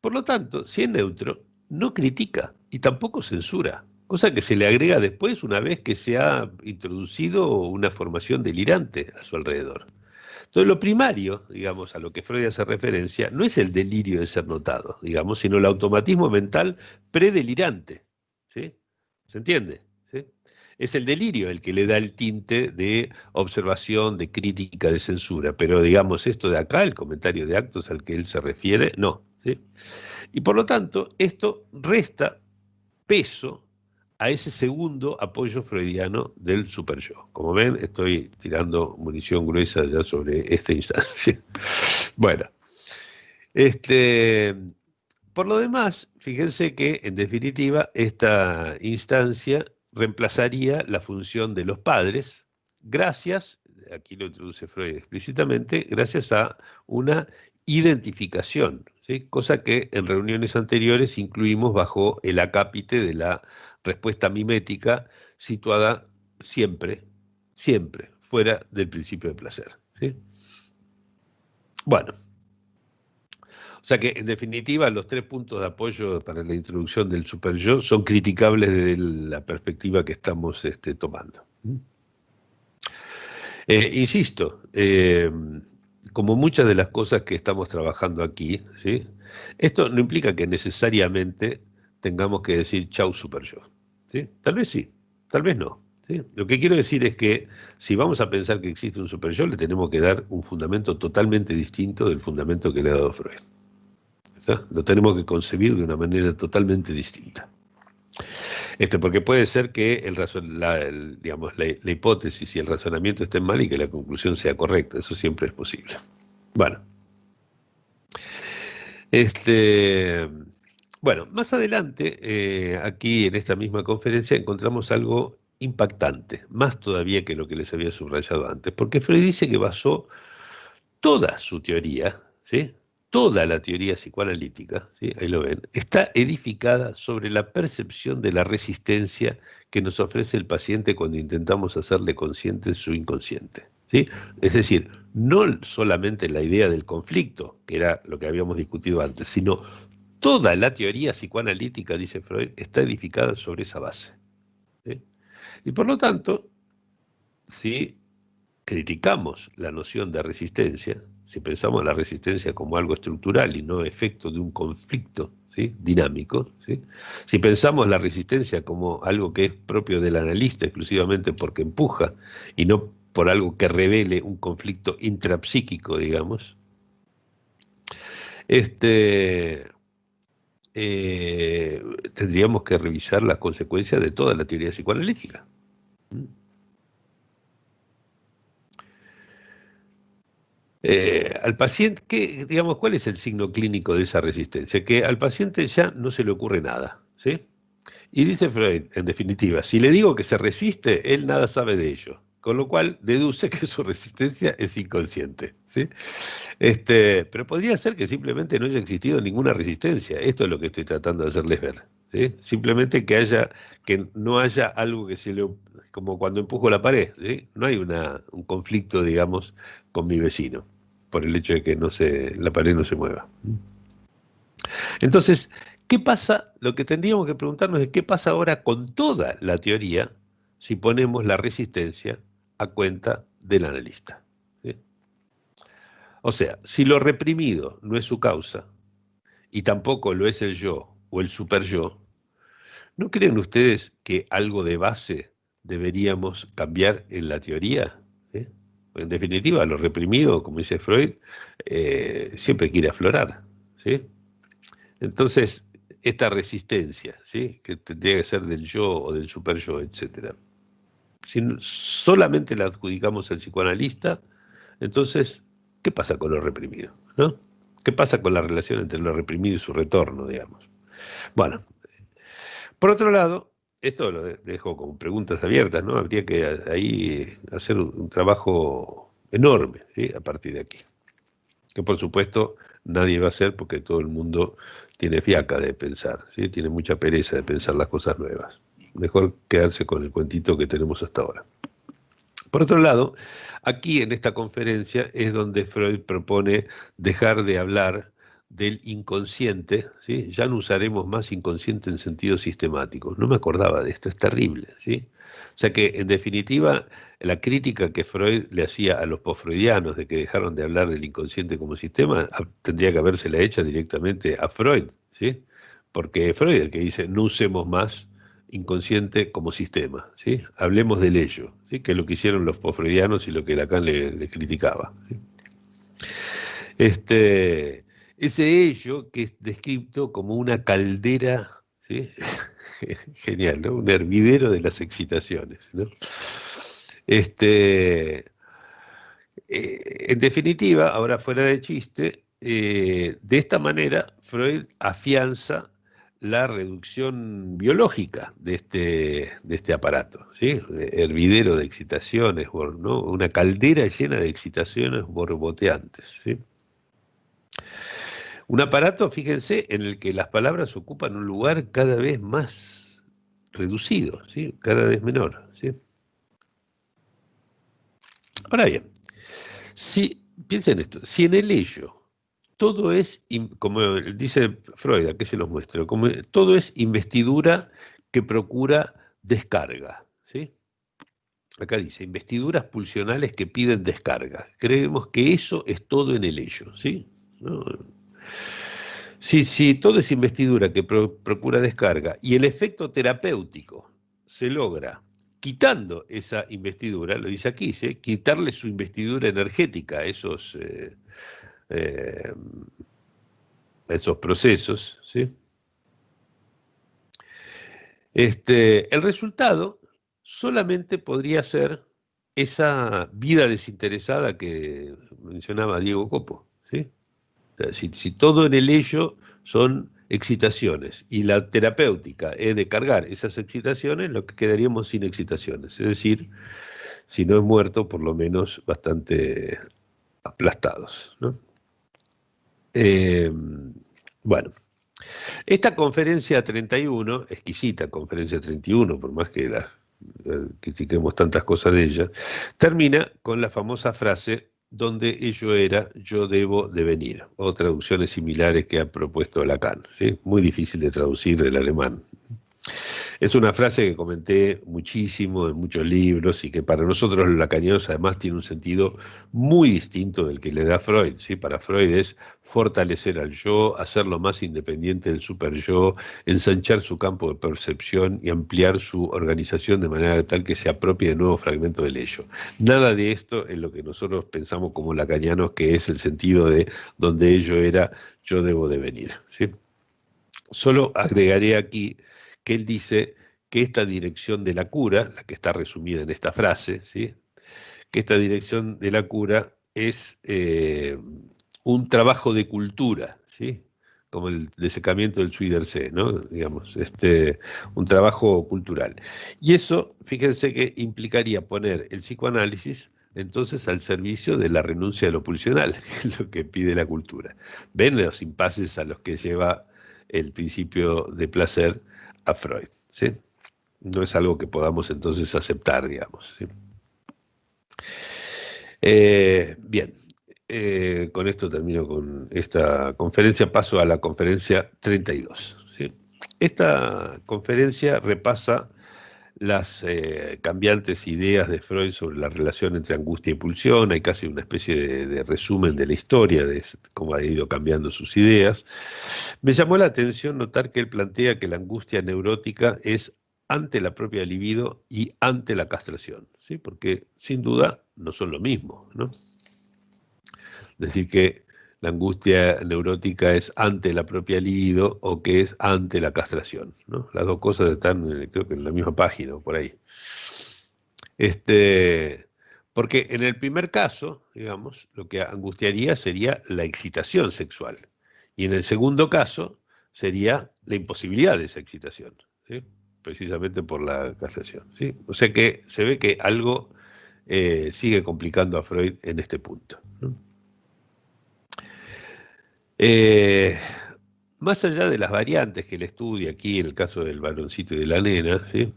Por lo tanto, si es neutro, no critica y tampoco censura, cosa que se le agrega después una vez que se ha introducido una formación delirante a su alrededor. Entonces, lo primario, digamos, a lo que Freud hace referencia, no es el delirio de ser notado, digamos, sino el automatismo mental predelirante, ¿sí? ¿Se entiende? ¿Sí? Es el delirio el que le da el tinte de observación, de crítica, de censura, pero digamos, esto de acá, el comentario de actos al que él se refiere, no, ¿sí? Y por lo tanto, esto resta peso a ese segundo apoyo freudiano del superyo. Como ven, estoy tirando munición gruesa ya sobre esta instancia. Bueno, por lo demás, fíjense que en definitiva esta instancia reemplazaría la función de los padres gracias, aquí lo introduce Freud explícitamente, gracias a una identificación, ¿sí? Cosa que en reuniones anteriores incluimos bajo el acápite de la respuesta mimética situada siempre, siempre fuera del principio de placer, ¿sí? Bueno, o sea que en definitiva los tres puntos de apoyo para la introducción del superyo son criticables desde la perspectiva que estamos tomando. Insisto, como muchas de las cosas que estamos trabajando aquí, ¿sí? Esto no implica que necesariamente tengamos que decir chau superyo, ¿sí? Tal vez sí, tal vez no, ¿sí? Lo que quiero decir es que si vamos a pensar que existe un superyo, le tenemos que dar un fundamento totalmente distinto del fundamento que le ha dado Freud. ¿Está? Lo tenemos que concebir de una manera totalmente distinta. Porque puede ser que digamos, la hipótesis y el razonamiento estén mal y que la conclusión sea correcta. Eso siempre es posible. Bueno. Bueno, más adelante, aquí en esta misma conferencia, encontramos algo impactante, más todavía que lo que les había subrayado antes, porque Freud dice que basó toda su teoría, ¿sí? Toda la teoría psicoanalítica, ¿sí? Ahí lo ven, está edificada sobre la percepción de la resistencia que nos ofrece el paciente cuando intentamos hacerle consciente su inconsciente, ¿sí? Es decir, no solamente la idea del conflicto, que era lo que habíamos discutido antes, sino toda la teoría psicoanalítica, dice Freud, está edificada sobre esa base, ¿sí? Y por lo tanto, si criticamos la noción de resistencia, si pensamos la resistencia como algo estructural y no efecto de un conflicto, ¿sí? Dinámico, ¿sí? Si pensamos la resistencia como algo que es propio del analista exclusivamente porque empuja y no por algo que revele un conflicto intrapsíquico, digamos, tendríamos que revisar las consecuencias de toda la teoría psicoanalítica. Al paciente, digamos, ¿cuál es el signo clínico de esa resistencia? Que al paciente ya no se le ocurre nada, ¿sí? Y dice Freud, en definitiva, si le digo que se resiste, él nada sabe de ello, con lo cual deduce que su resistencia es inconsciente, ¿sí? Pero podría ser que simplemente no haya existido ninguna resistencia. Esto es lo que estoy tratando de hacerles ver, ¿sí? Simplemente que no haya algo que como cuando empujo la pared, ¿sí? No hay un conflicto, digamos, con mi vecino, por el hecho de que la pared no se mueva. Entonces, ¿qué pasa? Lo que tendríamos que preguntarnos es qué pasa ahora con toda la teoría si ponemos la resistencia a cuenta del analista, ¿sí? O sea, si lo reprimido no es su causa, y tampoco lo es el yo o el superyo, ¿no creen ustedes que algo de base deberíamos cambiar en la teoría? ¿Sí? En definitiva, lo reprimido, como dice Freud, siempre quiere aflorar, ¿sí? Entonces, esta resistencia, ¿sí? Que tendría que ser del yo o del superyo, etcétera. Si solamente la adjudicamos al psicoanalista, entonces, ¿qué pasa con lo reprimido? ¿No? ¿Qué pasa con la relación entre lo reprimido y su retorno, digamos? Bueno, por otro lado, esto lo dejo con preguntas abiertas, ¿no? Habría que ahí hacer un trabajo enorme, ¿sí? A partir de aquí. Que por supuesto nadie va a hacer porque todo el mundo tiene fiaca de pensar, ¿sí? Tiene mucha pereza de pensar las cosas nuevas. Mejor quedarse con el cuentito que tenemos hasta ahora. Por otro lado, aquí en esta conferencia es donde Freud propone dejar de hablar del inconsciente, ¿sí? Ya no usaremos más inconsciente en sentido sistemático. No me acordaba de esto, es terrible, ¿sí? O sea que, en definitiva, la crítica que Freud le hacía a los posfreudianos de que dejaron de hablar del inconsciente como sistema, tendría que habérsela hecha directamente a Freud, ¿sí? Porque Freud es el que dice, no usemos más inconsciente como sistema, ¿sí? Hablemos del ello, ¿sí? Que es lo que hicieron los posfreudianos y lo que Lacan le criticaba, ¿sí? Ese ello que es descrito como una caldera, ¿sí? Genial, ¿no? Un hervidero de las excitaciones, ¿no? En definitiva, ahora fuera de chiste, de esta manera Freud afianza la reducción biológica de este aparato, ¿sí? Hervidero de excitaciones, ¿no? Una caldera llena de excitaciones borboteantes, ¿sí? Un aparato, fíjense, en el que las palabras ocupan un lugar cada vez más reducido, ¿sí? Cada vez menor, ¿sí? Ahora bien, si, piensen esto, si en el ello todo es, como dice Freud, aquí se los muestro, como todo es investidura que procura descarga, ¿sí? Acá dice, investiduras pulsionales que piden descarga. Creemos que eso es todo en el ello, ¿sí? ¿No? Si todo es investidura que procura descarga y el efecto terapéutico se logra quitando esa investidura, lo dice aquí, ¿sí? Quitarle su investidura energética a eh, esos procesos, ¿sí? El resultado solamente podría ser esa vida desinteresada que mencionaba Diego Copo, ¿sí? O sea, si todo en el ello son excitaciones y la terapéutica es de cargar esas excitaciones, lo que quedaríamos sin excitaciones. Es decir, si no es muerto, por lo menos bastante aplastados, ¿no? Eh, bueno, esta conferencia 31, exquisita conferencia 31, por más que critiquemos tantas cosas de ella, termina con la famosa frase donde ello era, yo debo devenir, o traducciones similares que ha propuesto Lacan, ¿sí? Muy difícil de traducir del alemán. Es una frase que comenté muchísimo en muchos libros y que para nosotros los lacanianos además tiene un sentido muy distinto del que le da Freud, ¿sí? Para Freud es fortalecer al yo, hacerlo más independiente del super yo, ensanchar su campo de percepción y ampliar su organización de manera tal que se apropie de nuevos fragmentos del ello. Nada de esto es lo que nosotros pensamos como lacanianos, que es el sentido de donde ello era, yo debo devenir, ¿sí? Solo agregaré aquí que él dice que esta dirección de la cura, la que está resumida en esta frase, ¿sí? Que esta dirección de la cura es un trabajo de cultura, ¿sí? Como el desecamiento del Zuiderzee, ¿no? Digamos, un trabajo cultural. Y eso, fíjense que implicaría poner el psicoanálisis entonces al servicio de la renuncia a lo pulsional, que es lo que pide la cultura. ¿Ven los impases a los que lleva el principio de placer a Freud? ¿Sí? No es algo que podamos entonces aceptar, digamos, ¿sí? Bien, con esto termino con esta conferencia, paso a la conferencia 32, ¿sí? Esta conferencia repasa las cambiantes ideas de Freud sobre la relación entre angustia y pulsión, hay casi una especie de resumen de la historia, de cómo ha ido cambiando sus ideas. Me llamó la atención notar que él plantea que la angustia neurótica es ante la propia libido y ante la castración, ¿sí? Porque sin duda no son lo mismo, ¿no? Decir que la angustia neurótica es ante la propia libido o que es ante la castración, ¿no? Las dos cosas están, creo que en la misma página, por ahí. Porque en el primer caso, digamos, lo que angustiaría sería la excitación sexual. Y en el segundo caso sería la imposibilidad de esa excitación, ¿sí? Precisamente por la castración, ¿sí? O sea que se ve que algo sigue complicando a Freud en este punto, ¿no? Eh, Más allá de las variantes que él estudia aquí, en el caso del varoncito y de la nena, ¿sí?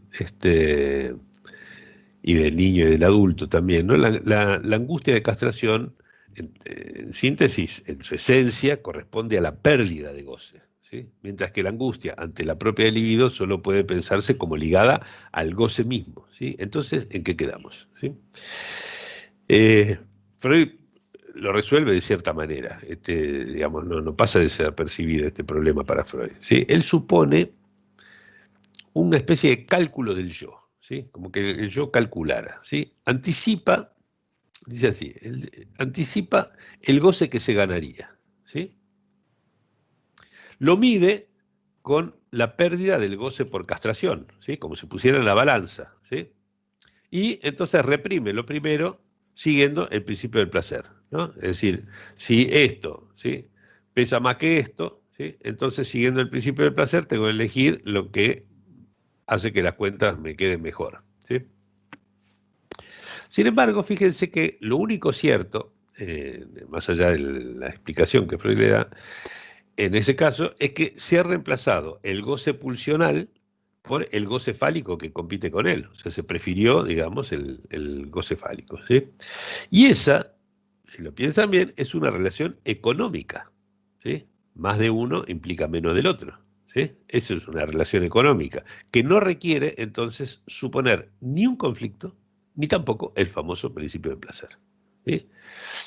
Y del niño y del adulto también, ¿no? La angustia de castración, en síntesis, en su esencia, corresponde a la pérdida de goce, ¿sí? Mientras que la angustia ante la propia libido solo puede pensarse como ligada al goce mismo, ¿sí? Entonces, ¿en qué quedamos? ¿Sí? Freud lo resuelve de cierta manera, digamos, no pasa de ser percibido este problema para Freud, ¿sí? Él supone una especie de cálculo del yo, ¿sí? Como que el yo calculara, ¿sí? Anticipa, dice así, anticipa el goce que se ganaría, ¿sí? Lo mide con la pérdida del goce por castración, ¿sí? Como si pusiera en la balanza, ¿sí? Y entonces reprime lo primero siguiendo el principio del placer, ¿no? Es decir, si esto, ¿sí? Pesa más que esto, ¿sí? Entonces siguiendo el principio del placer tengo que elegir lo que hace que las cuentas me queden mejor, ¿sí? Sin embargo, fíjense que lo único cierto, más allá de la explicación que Freud le da, en ese caso es que se ha reemplazado el goce pulsional por el goce fálico que compite con él. O sea, se prefirió, digamos, el goce fálico, ¿sí? Y esa, si lo piensan bien, es una relación económica, ¿sí? Más de uno implica menos del otro, ¿sí? Eso es una relación económica, que no requiere, entonces, suponer ni un conflicto, ni tampoco el famoso principio de placer, ¿sí?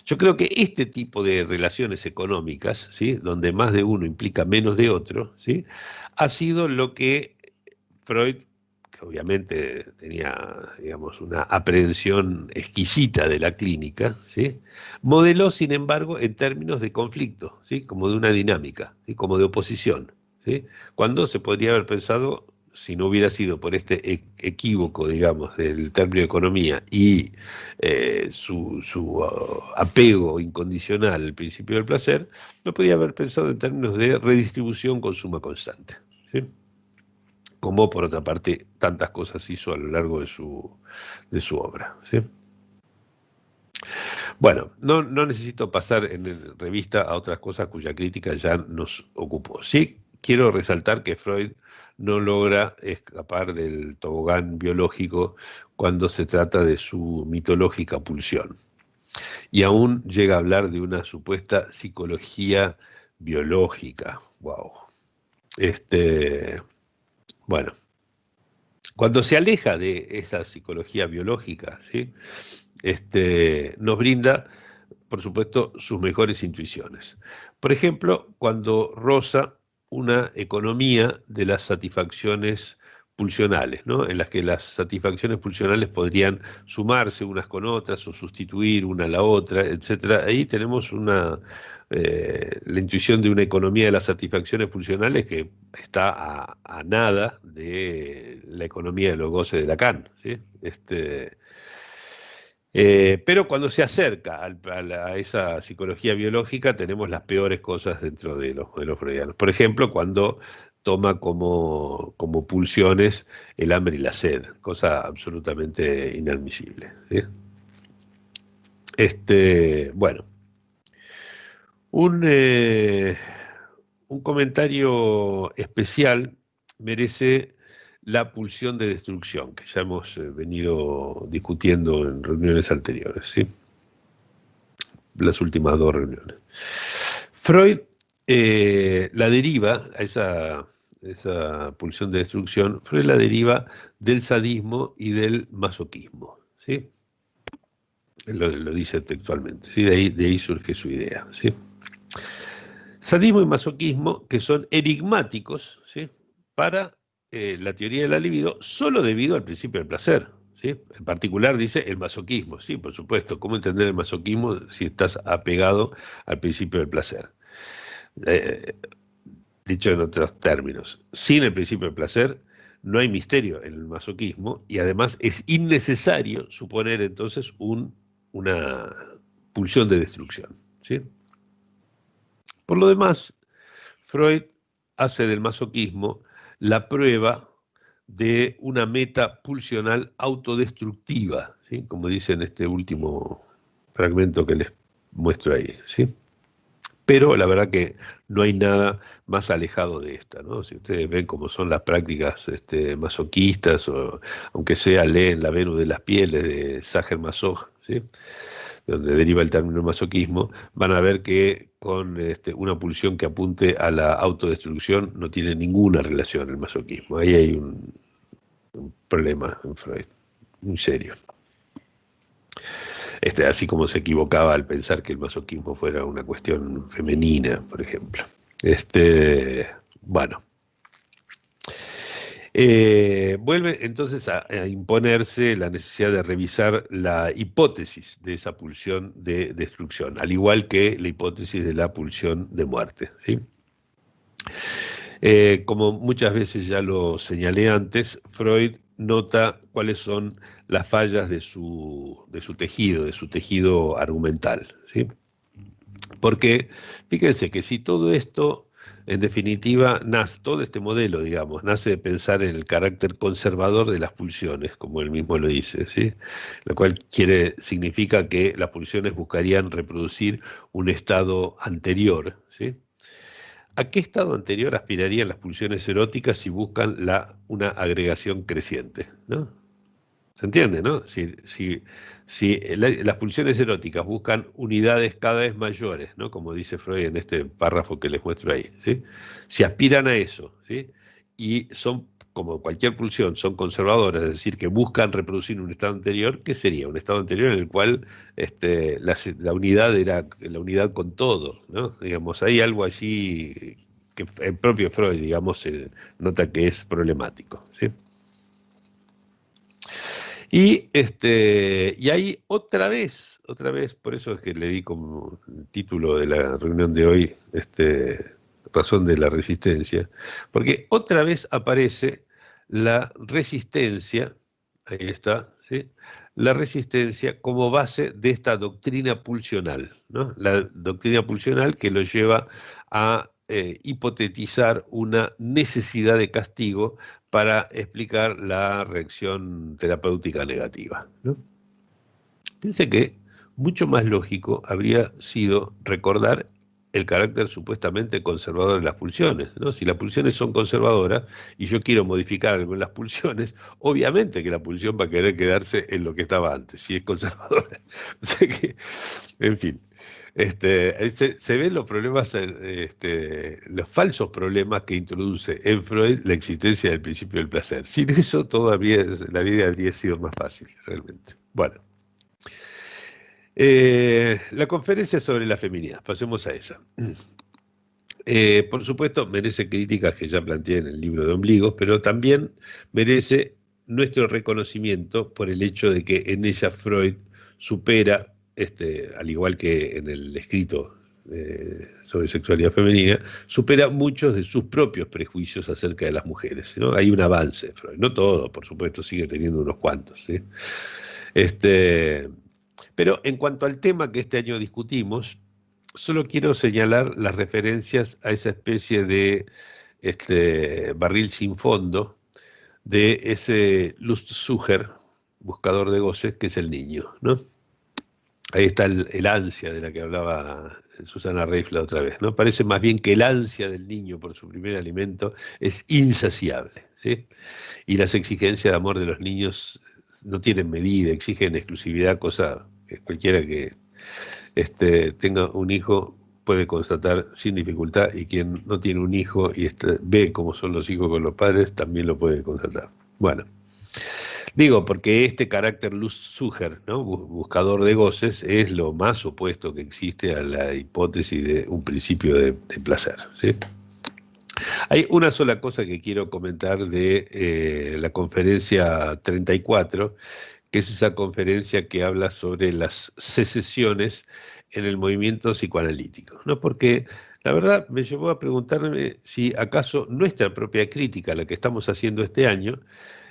Yo creo que este tipo de relaciones económicas, ¿sí? Donde más de uno implica menos de otro, ¿sí? Ha sido lo que Freud, que obviamente tenía, digamos, una aprehensión exquisita de la clínica, ¿sí? Modeló, sin embargo, en términos de conflicto, ¿sí? Como de una dinámica, ¿sí? Como de oposición, ¿sí? Cuando se podría haber pensado, si no hubiera sido por este equívoco, digamos, del término de economía y su apego incondicional al principio del placer, no podía haber pensado en términos de redistribución con suma constante, ¿sí? Como por otra parte tantas cosas hizo a lo largo de su obra, ¿sí? Bueno, no necesito pasar en revista a otras cosas cuya crítica ya nos ocupó. Sí, quiero resaltar que Freud no logra escapar del tobogán biológico cuando se trata de su mitológica pulsión. Y aún llega a hablar de una supuesta psicología biológica. Wow. Bueno, cuando se aleja de esa psicología biológica, ¿sí? Nos brinda, por supuesto, sus mejores intuiciones. Por ejemplo, cuando roza una economía de las satisfacciones pulsionales, ¿no? En las que las satisfacciones pulsionales podrían sumarse unas con otras o sustituir una a la otra, etcétera. Ahí tenemos la intuición de una economía de las satisfacciones pulsionales que está a nada de la economía de los goces de Lacan, ¿sí? Pero cuando se acerca a esa psicología biológica tenemos las peores cosas dentro de los modelos freudianos. Por ejemplo, cuando toma como pulsiones el hambre y la sed, cosa absolutamente inadmisible, ¿sí? Bueno, un, eh, un comentario especial merece la pulsión de destrucción, que ya hemos venido discutiendo en reuniones anteriores, ¿sí? Las últimas dos reuniones. Freud la deriva a esa pulsión de destrucción, Freud la deriva del sadismo y del masoquismo, ¿sí? Lo dice textualmente, ¿sí? De ahí surge su idea, ¿sí? Sadismo y masoquismo que son enigmáticos, ¿sí? Para la teoría de la libido solo debido al principio del placer, ¿sí? En particular dice el masoquismo, sí, por supuesto. ¿Cómo entender el masoquismo si estás apegado al principio del placer? Eh, Dicho en otros términos, sin el principio del placer no hay misterio en el masoquismo y además es innecesario suponer entonces una pulsión de destrucción, ¿sí? Por lo demás, Freud hace del masoquismo la prueba de una meta pulsional autodestructiva, ¿sí? Como dice en este último fragmento que les muestro ahí, ¿sí? Pero la verdad que no hay nada más alejado de esta, ¿no? Si ustedes ven cómo son las prácticas masoquistas, o aunque sea leen La Venus de las Pieles de Sacher-Masoch, ¿sí? De donde deriva el término masoquismo, van a ver que con una pulsión que apunte a la autodestrucción no tiene ninguna relación el masoquismo. Ahí hay un problema en Freud, muy serio. Así como se equivocaba al pensar que el masoquismo fuera una cuestión femenina, por ejemplo. Bueno. Vuelve entonces a imponerse la necesidad de revisar la hipótesis de esa pulsión de destrucción, al igual que la hipótesis de la pulsión de muerte, ¿sí? Como muchas veces ya lo señalé antes, Freud nota cuáles son las fallas de su tejido argumental, ¿sí? Porque fíjense que si todo esto, en definitiva, todo este modelo, digamos, nace de pensar en el carácter conservador de las pulsiones, como él mismo lo dice, ¿sí? Lo cual significa que las pulsiones buscarían reproducir un estado anterior, ¿sí? ¿A qué estado anterior aspirarían las pulsiones eróticas si buscan una agregación creciente? ¿No? ¿Se entiende, no? Si las pulsiones eróticas buscan unidades cada vez mayores, ¿no? Como dice Freud en este párrafo que les muestro ahí, ¿sí? Si aspiran a eso, ¿sí? Y son, como cualquier pulsión, son conservadoras, es decir, que buscan reproducir un estado anterior, ¿qué sería? Un estado anterior en el cual la unidad era la unidad con todo, ¿no? Digamos, hay algo allí que el propio Freud, digamos, nota que es problemático, ¿sí? Y ahí otra vez, por eso es que le di como título de la reunión de hoy, razón de la resistencia, porque otra vez aparece la resistencia, ahí está, ¿sí? La resistencia como base de esta doctrina pulsional, ¿no? La doctrina pulsional que lo lleva a hipotetizar una necesidad de castigo para explicar la reacción terapéutica negativa, ¿no? Piense que mucho más lógico habría sido recordar el carácter supuestamente conservador de las pulsiones, ¿no? Si las pulsiones son conservadoras y yo quiero modificar algo en las pulsiones, obviamente que la pulsión va a querer quedarse en lo que estaba antes, si es conservadora. O sea que, en fin, se ven los problemas, los falsos problemas que introduce en Freud la existencia del principio del placer. Sin eso todavía la vida habría sido más fácil, realmente. Bueno. La conferencia sobre la feminidad, pasemos a esa. Por supuesto, merece críticas que ya planteé en el libro de Ombligos, pero también merece nuestro reconocimiento por el hecho de que en ella Freud supera, al igual que en el escrito sobre sexualidad femenina, supera muchos de sus propios prejuicios acerca de las mujeres, ¿no? Hay un avance de Freud, no todo, por supuesto, sigue teniendo unos cuantos, ¿sí? Este, pero en cuanto al tema que este año discutimos, solo quiero señalar las referencias a esa especie de barril sin fondo de ese Lustsucher, buscador de goces, que es el niño, ¿no? Ahí está el ansia de la que hablaba Susana Reif la otra vez, ¿no? Parece más bien que el ansia del niño por su primer alimento es insaciable, ¿sí? Y las exigencias de amor de los niños no tienen medida, exigen exclusividad, cosa que cualquiera que tenga un hijo puede constatar sin dificultad, y quien no tiene un hijo y ve cómo son los hijos con los padres también lo puede constatar. Bueno, digo, porque este carácter Lustsucher, ¿no? Buscador de goces, es lo más opuesto que existe a la hipótesis de un principio de placer, ¿sí? Hay una sola cosa que quiero comentar de la conferencia 34, que es esa conferencia que habla sobre las secesiones en el movimiento psicoanalítico, ¿no? Porque la verdad me llevó a preguntarme si acaso nuestra propia crítica, la que estamos haciendo este año,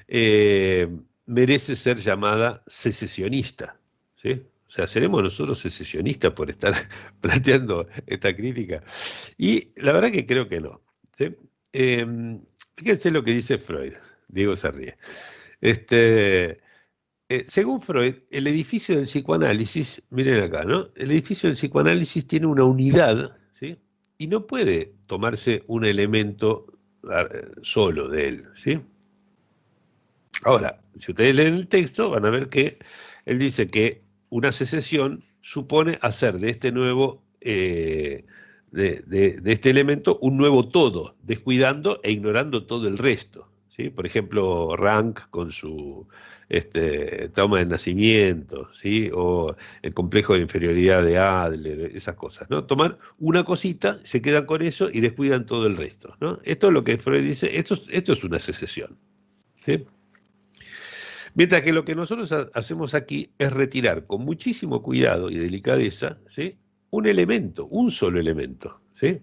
eh, merece ser llamada secesionista, ¿sí? O sea, ¿seremos nosotros secesionistas por estar planteando esta crítica? Y la verdad que creo que no, ¿sí? Eh, Fíjense lo que dice Freud. Diego se ríe. Este, Según Freud, el edificio del psicoanálisis, miren acá, ¿no? El edificio del psicoanálisis tiene una unidad, ¿sí? Y no puede tomarse un elemento solo de él, ¿sí? Ahora, si ustedes leen el texto, van a ver que él dice que una secesión supone hacer de este nuevo, de este elemento, un nuevo todo, descuidando e ignorando todo el resto, ¿sí? Por ejemplo, Rank con su trauma de nacimiento, ¿sí? O el complejo de inferioridad de Adler, esas cosas, ¿no? Tomar una cosita, se quedan con eso y descuidan todo el resto, ¿no? Esto es lo que Freud dice, esto es una secesión, ¿sí? Mientras que lo que nosotros hacemos aquí es retirar con muchísimo cuidado y delicadeza, ¿sí? Un elemento, un solo elemento, ¿sí?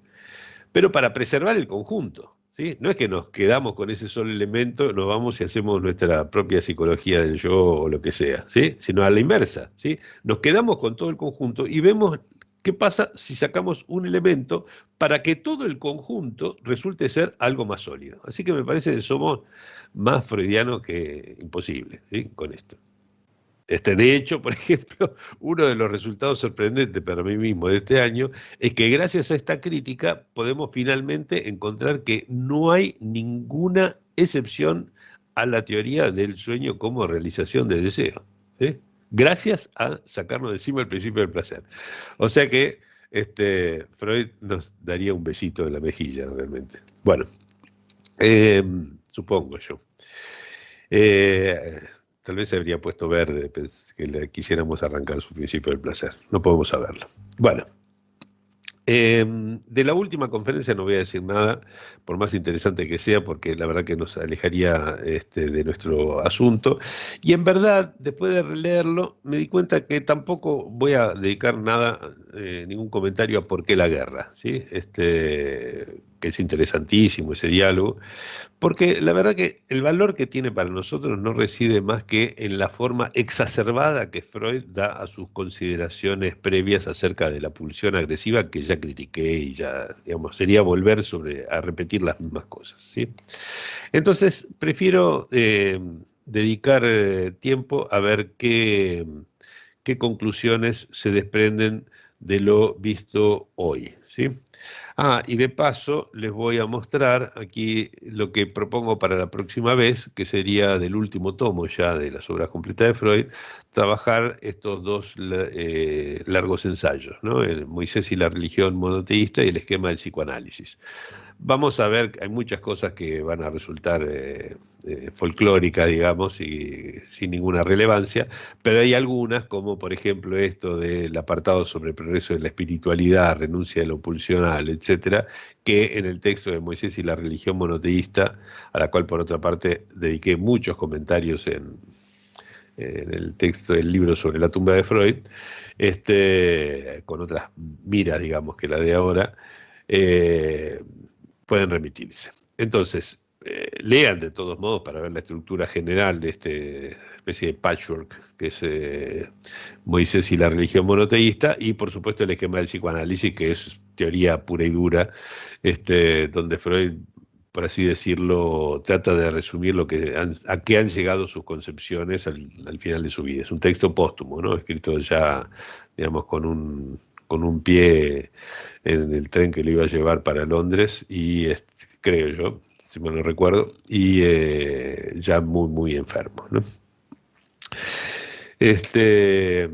Pero para preservar el conjunto, ¿sí? No es que nos quedamos con ese solo elemento, nos vamos y hacemos nuestra propia psicología del yo o lo que sea, ¿sí? Sino a la inversa, ¿sí? Nos quedamos con todo el conjunto y vemos qué pasa si sacamos un elemento para que todo el conjunto resulte ser algo más sólido. Así que me parece que somos más freudianos que imposible, ¿sí? Con esto. De hecho, por ejemplo, uno de los resultados sorprendentes para mí mismo de este año es que gracias a esta crítica podemos finalmente encontrar que no hay ninguna excepción a la teoría del sueño como realización de deseo, ¿sí? Gracias a sacarnos de encima el principio del placer. O sea que Freud nos daría un besito en la mejilla realmente. Bueno, eh, supongo yo. Eh, Tal vez se habría puesto verde, que le quisiéramos arrancar su principio del placer. No podemos saberlo. Bueno, de la última conferencia no voy a decir nada, por más interesante que sea, porque la verdad que nos alejaría de nuestro asunto. Y en verdad, después de releerlo, me di cuenta que tampoco voy a dedicar nada, ningún comentario a por qué la guerra, ¿sí? Que es interesantísimo ese diálogo. Porque la verdad que el valor que tiene para nosotros no reside más que en la forma exacerbada que Freud da a sus consideraciones previas acerca de la pulsión agresiva que ya critiqué y ya, digamos, sería volver a repetir las mismas cosas, ¿sí? Entonces, prefiero dedicar tiempo a ver qué conclusiones se desprenden de lo visto hoy, ¿sí? Y de paso les voy a mostrar aquí lo que propongo para la próxima vez, que sería del último tomo ya de las obras completas de Freud, trabajar estos dos largos ensayos, ¿no? El Moisés y la religión monoteísta y el esquema del psicoanálisis. Vamos a ver, hay muchas cosas que van a resultar folclóricas, digamos, y sin ninguna relevancia, pero hay algunas, como por ejemplo esto del apartado sobre el progreso de la espiritualidad, renuncia de lo pulsional, etcétera, que en el texto de Moisés y la religión monoteísta, a la cual por otra parte dediqué muchos comentarios en el texto del libro sobre la tumba de Freud, con otras miras, digamos, que la de ahora, eh, pueden remitirse. Entonces, lean de todos modos para ver la estructura general de esta especie de patchwork que es Moisés y la religión monoteísta, y por supuesto el esquema del psicoanálisis, que es teoría pura y dura, donde Freud, por así decirlo, trata de resumir a qué han llegado sus concepciones al final de su vida. Es un texto póstumo, ¿no? Escrito ya, digamos, con un pie en el tren que lo iba a llevar para Londres, y creo yo, si mal no recuerdo, y ya muy, muy enfermo, ¿no? Este,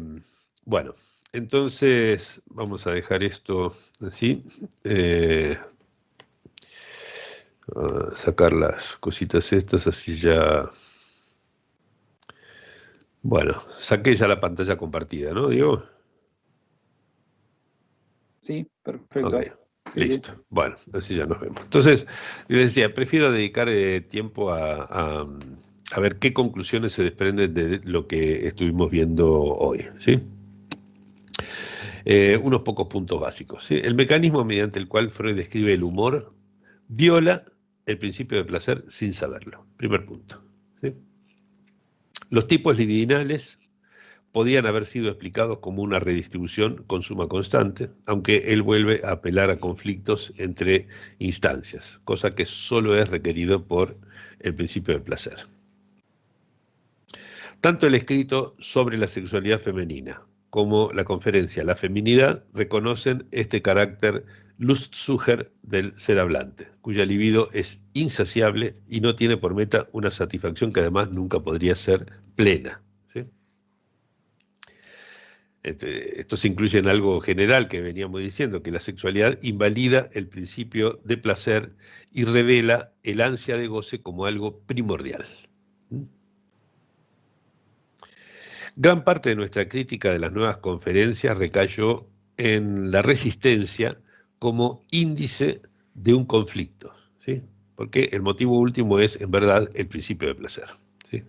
bueno, entonces vamos a dejar esto así. Sacar las cositas estas, así ya. Bueno, saqué ya la pantalla compartida, ¿no, Diego? Sí, Ok, perfecto. Sí, listo. sí. Bueno, así ya nos vemos. Entonces, les decía, prefiero dedicar tiempo a ver qué conclusiones se desprenden de lo que estuvimos viendo hoy, ¿sí? Unos pocos puntos básicos, ¿sí? El mecanismo mediante el cual Freud describe el humor viola el principio de placer sin saberlo. Primer punto, ¿sí? Los tipos libidinales podían haber sido explicados como una redistribución con suma constante, aunque él vuelve a apelar a conflictos entre instancias, cosa que solo es requerido por el principio del placer. Tanto el escrito sobre la sexualidad femenina como la conferencia La Feminidad reconocen este carácter Lustsucher del ser hablante, cuya libido es insaciable y no tiene por meta una satisfacción que además nunca podría ser plena, ¿sí? Esto se incluye en algo general que veníamos diciendo, que la sexualidad invalida el principio de placer y revela el ansia de goce como algo primordial. Gran parte de nuestra crítica de las nuevas conferencias recayó en la resistencia como índice de un conflicto, ¿sí? Porque el motivo último es, en verdad, el principio de placer, ¿sí?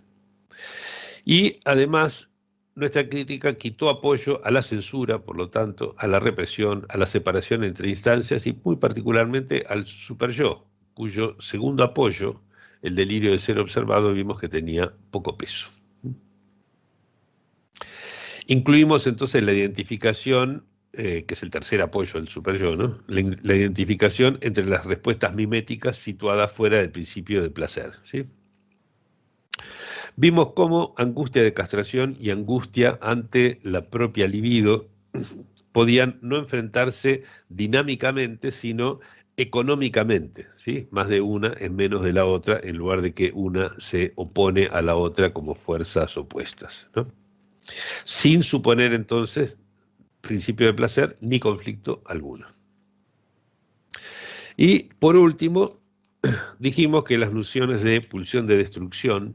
Y además, nuestra crítica quitó apoyo a la censura, por lo tanto, a la represión, a la separación entre instancias y muy particularmente al superyo, cuyo segundo apoyo, el delirio de ser observado, vimos que tenía poco peso. Incluimos entonces la identificación, que es el tercer apoyo del superyo, ¿no? La identificación entre las respuestas miméticas situadas fuera del principio del placer, ¿sí? Vimos cómo angustia de castración y angustia ante la propia libido podían no enfrentarse dinámicamente, sino económicamente, ¿sí? Más de una en menos de la otra, en lugar de que una se opone a la otra como fuerzas opuestas, ¿no? Sin suponer entonces principio de placer ni conflicto alguno. Y por último, dijimos que las nociones de pulsión de destrucción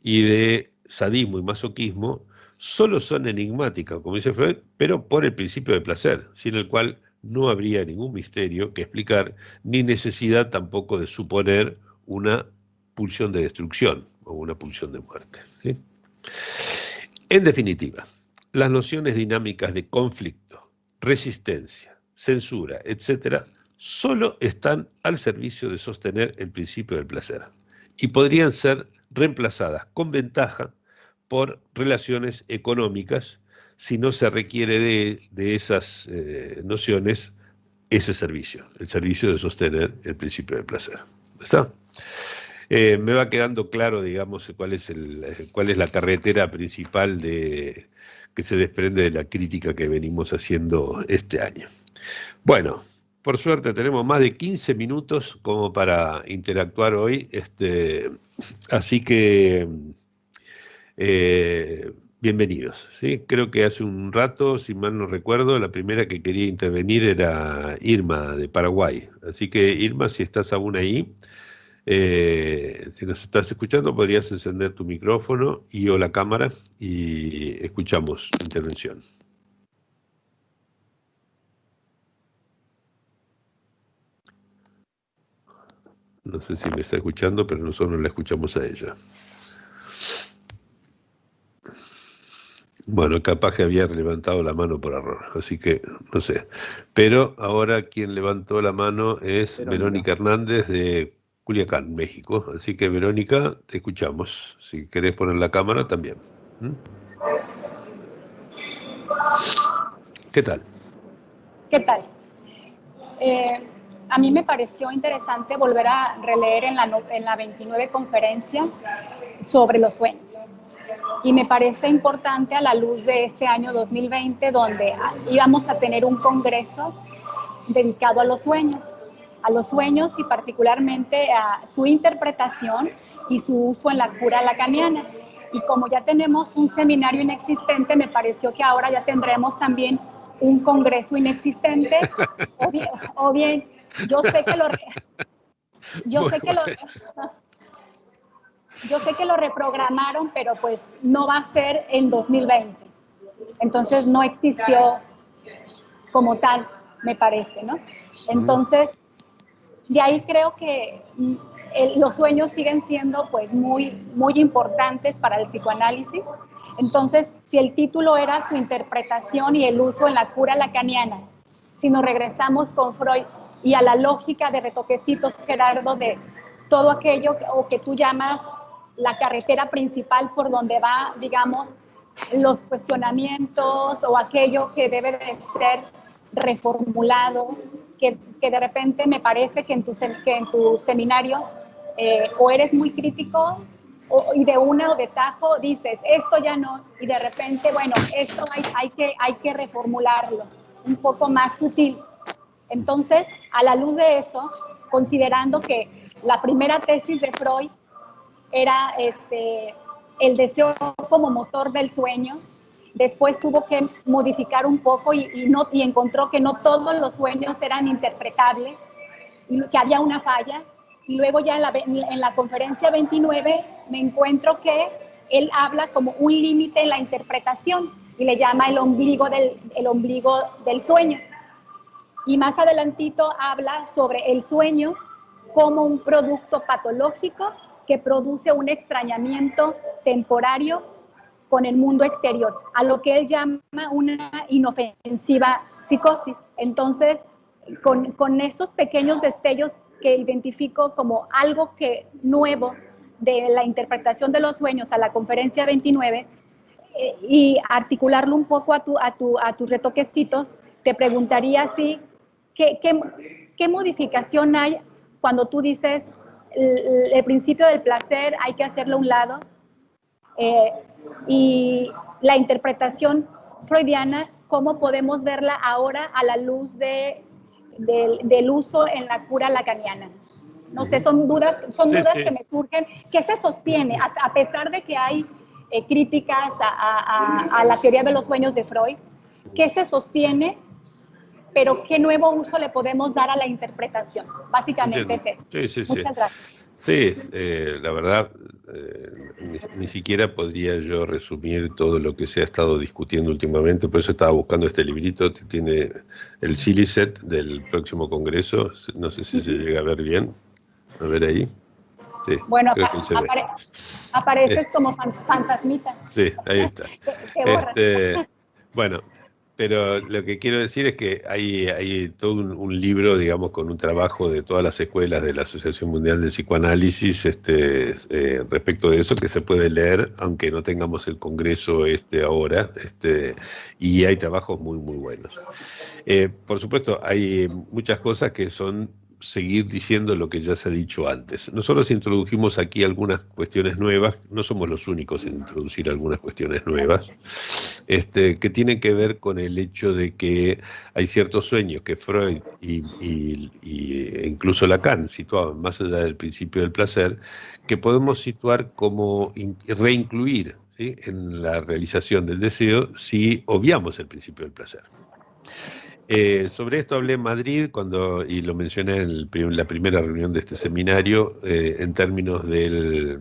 y de sadismo y masoquismo solo son enigmáticas, como dice Freud, pero por el principio de placer, sin el cual no habría ningún misterio que explicar, ni necesidad tampoco de suponer una pulsión de destrucción o una pulsión de muerte, ¿sí? En definitiva, las nociones dinámicas de conflicto, resistencia, censura, etcétera, solo están al servicio de sostener el principio del placer y podrían ser reemplazadas con ventaja por relaciones económicas si no se requiere de esas nociones ese servicio, el servicio de sostener el principio del placer. ¿Está? Me va quedando claro, digamos, cuál es la carretera principal que se desprende de la crítica que venimos haciendo este año. Bueno, por suerte tenemos más de 15 minutos como para interactuar hoy, así que bienvenidos, ¿sí? Creo que hace un rato, si mal no recuerdo, la primera que quería intervenir era Irma de Paraguay. Así que Irma, si estás aún ahí, si nos estás escuchando, podrías encender tu micrófono y o la cámara y escuchamos tu intervención. No sé si me está escuchando, pero nosotros la escuchamos a ella. Bueno, capaz que había levantado la mano por error, así que no sé. Pero ahora quien levantó la mano es Verónica Hernández de Culiacán, México. Así que Verónica, te escuchamos. Si querés poner la cámara, también. ¿Mm? ¿Qué tal? ¿Qué tal? A mí me pareció interesante volver a releer en la 29 conferencia sobre los sueños. Y me parece importante a la luz de este año 2020, donde íbamos a tener un congreso dedicado a los sueños y particularmente a su interpretación y su uso en la cura lacaniana. Y como ya tenemos un seminario inexistente, me pareció que ahora ya tendremos también un congreso inexistente, o bien yo sé que lo yo sé que lo reprogramaron, pero pues no va a ser en 2020. Entonces no existió como tal, me parece, ¿no? Entonces, de ahí creo que los sueños siguen siendo pues muy, muy importantes para el psicoanálisis. Entonces, si el título era su interpretación y el uso en la cura lacaniana, si nos regresamos con Freud y a la lógica de retoquecitos, Gerardo, de todo aquello o que tú llamas la carretera principal por donde va, digamos, los cuestionamientos o aquello que debe de ser reformulado, que de repente me parece que en tu seminario o eres muy crítico y de una o de tajo dices, esto ya no, y de repente, bueno, esto hay que reformularlo, un poco más sutil. Entonces, a la luz de eso, considerando que la primera tesis de Freud era el deseo como motor del sueño, después tuvo que modificar un poco y encontró que no todos los sueños eran interpretables y que había una falla. Y luego ya en la conferencia 29 me encuentro que él habla como un límite en la interpretación y le llama el ombligo del sueño. Y más adelantito habla sobre el sueño como un producto patológico que produce un extrañamiento temporario con el mundo exterior, a lo que él llama una inofensiva psicosis. Entonces, con esos pequeños destellos que identifico como algo nuevo de la interpretación de los sueños a la conferencia 29, y articularlo un poco a tus retoquecitos, te preguntaría si, ¿qué modificación hay cuando tú dices el principio del placer hay que hacerlo a un lado Eh, y la interpretación freudiana, ¿cómo podemos verla ahora a la luz del uso en la cura lacaniana? No sé, son dudas que me surgen. ¿Qué se sostiene? A pesar de que hay críticas a la teoría de los sueños de Freud, ¿qué se sostiene? Pero ¿qué nuevo uso le podemos dar a la interpretación? Básicamente es eso. Muchas gracias. Sí, la verdad, ni siquiera podría yo resumir todo lo que se ha estado discutiendo últimamente, por eso estaba buscando este librito que tiene el Silicet del próximo congreso, no sé si se llega a ver bien, a ver ahí. Sí, bueno, apareces como fantasmita. Sí, ahí está. Bueno, pero lo que quiero decir es que hay todo un libro, digamos, con un trabajo de todas las escuelas de la Asociación Mundial de Psicoanálisis respecto de eso que se puede leer, aunque no tengamos el congreso ahora, y hay trabajos muy, muy buenos. Por supuesto, hay muchas cosas que son seguir diciendo lo que ya se ha dicho antes. Nosotros introdujimos aquí algunas cuestiones nuevas, no somos los únicos en introducir algunas cuestiones nuevas, que tienen que ver con el hecho de que hay ciertos sueños que Freud e incluso Lacan situaban más allá del principio del placer, que podemos situar como reincluir, ¿sí?, en la realización del deseo si obviamos el principio del placer. Sobre esto hablé en Madrid y lo mencioné en la primera reunión de este seminario en términos de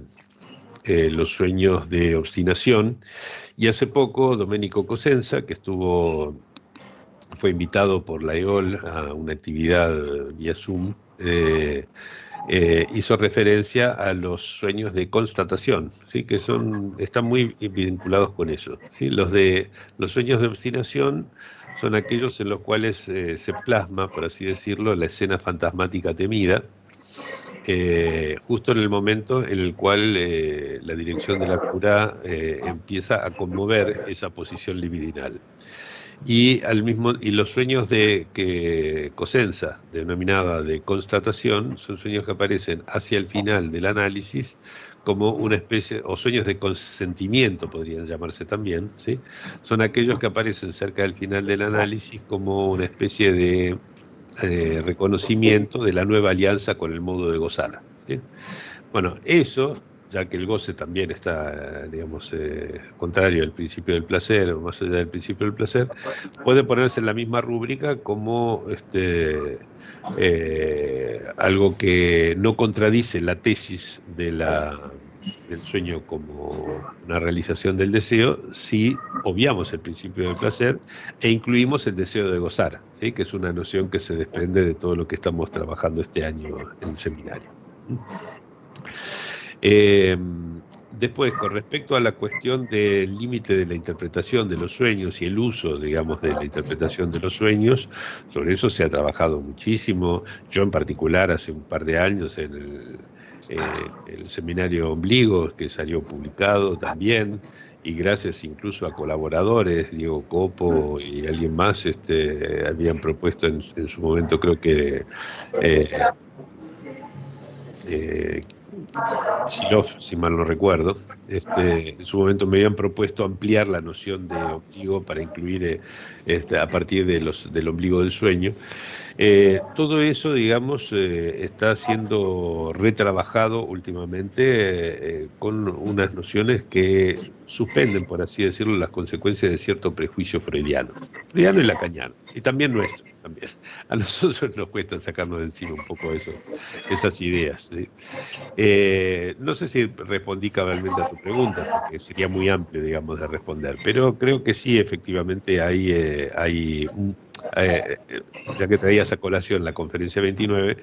los sueños de obstinación, y hace poco Domenico Cosenza, que fue invitado por la EOL a una actividad vía Zoom, hizo referencia a los sueños de constatación, ¿sí?, que están muy vinculados con eso, ¿sí? Los sueños de obstinación son aquellos en los cuales se plasma, por así decirlo, la escena fantasmática temida, justo en el momento en el cual la dirección de la cura empieza a conmover esa posición libidinal. Y los sueños que Cosenza denominaba de constatación son sueños que aparecen hacia el final del análisis como una especie, o sueños de consentimiento podrían llamarse también, ¿sí? Son aquellos que aparecen cerca del final del análisis como una especie de reconocimiento de la nueva alianza con el modo de gozar, ¿sí? Bueno, eso, ya que el goce también está, digamos, contrario al principio del placer, o más allá del principio del placer, puede ponerse en la misma rúbrica como algo que no contradice la tesis del sueño como una realización del deseo, si obviamos el principio del placer e incluimos el deseo de gozar, ¿sí?, que es una noción que se desprende de todo lo que estamos trabajando este año en el seminario. Después, con respecto a la cuestión del límite de la interpretación de los sueños y el uso, digamos, de la interpretación de los sueños, sobre eso se ha trabajado muchísimo. Yo en particular hace un par de años en el seminario Ombligo, que salió publicado también, y gracias incluso a colaboradores, Diego Copo y alguien más, habían propuesto en su momento, creo que Silov, si mal no recuerdo, en su momento me habían propuesto ampliar la noción de ombligo para incluir a partir del ombligo del sueño. Todo eso, digamos, está siendo retrabajado últimamente con unas nociones que suspenden, por así decirlo, las consecuencias de cierto prejuicio freudiano y lacaniano, y también nuestro. También. A nosotros nos cuesta sacarnos de encima un poco esas ideas, ¿sí? No sé si respondí cabalmente a tu pregunta, porque sería muy amplio, digamos, de responder, pero creo que sí, efectivamente ya que traías a colación la conferencia 29,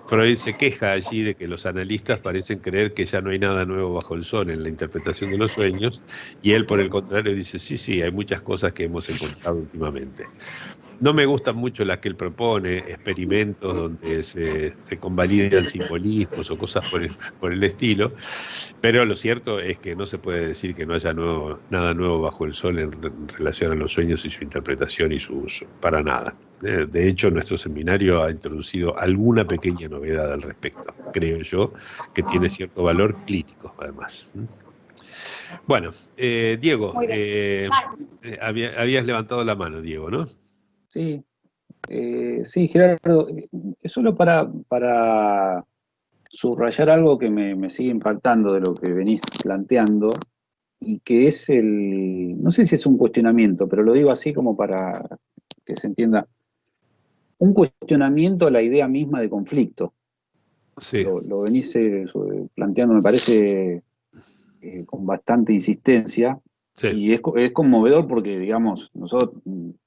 Freud se queja allí de que los analistas parecen creer que ya no hay nada nuevo bajo el sol en la interpretación de los sueños, y él, por el contrario, dice, sí, hay muchas cosas que hemos encontrado últimamente. No me gustan mucho las que él propone, experimentos donde se convalidan simbolismos o cosas por el estilo, pero lo cierto es que no se puede decir que no haya nada nuevo bajo el sol en relación a los sueños y su interpretación y su uso, para nada. De hecho, nuestro seminario ha introducido alguna pequeña novedad al respecto, creo yo, que tiene cierto valor clínico, además. Bueno, Diego, Muy bien. Vale. habías levantado la mano, Diego, ¿no? Sí, sí, Gerardo, es solo para subrayar algo que me sigue impactando de lo que venís planteando, y que es no sé si es un cuestionamiento, pero lo digo así como para que se entienda, un cuestionamiento a la idea misma de conflicto. Sí, Lo venís planteando, me parece, con bastante insistencia, sí, y es conmovedor porque, digamos, nosotros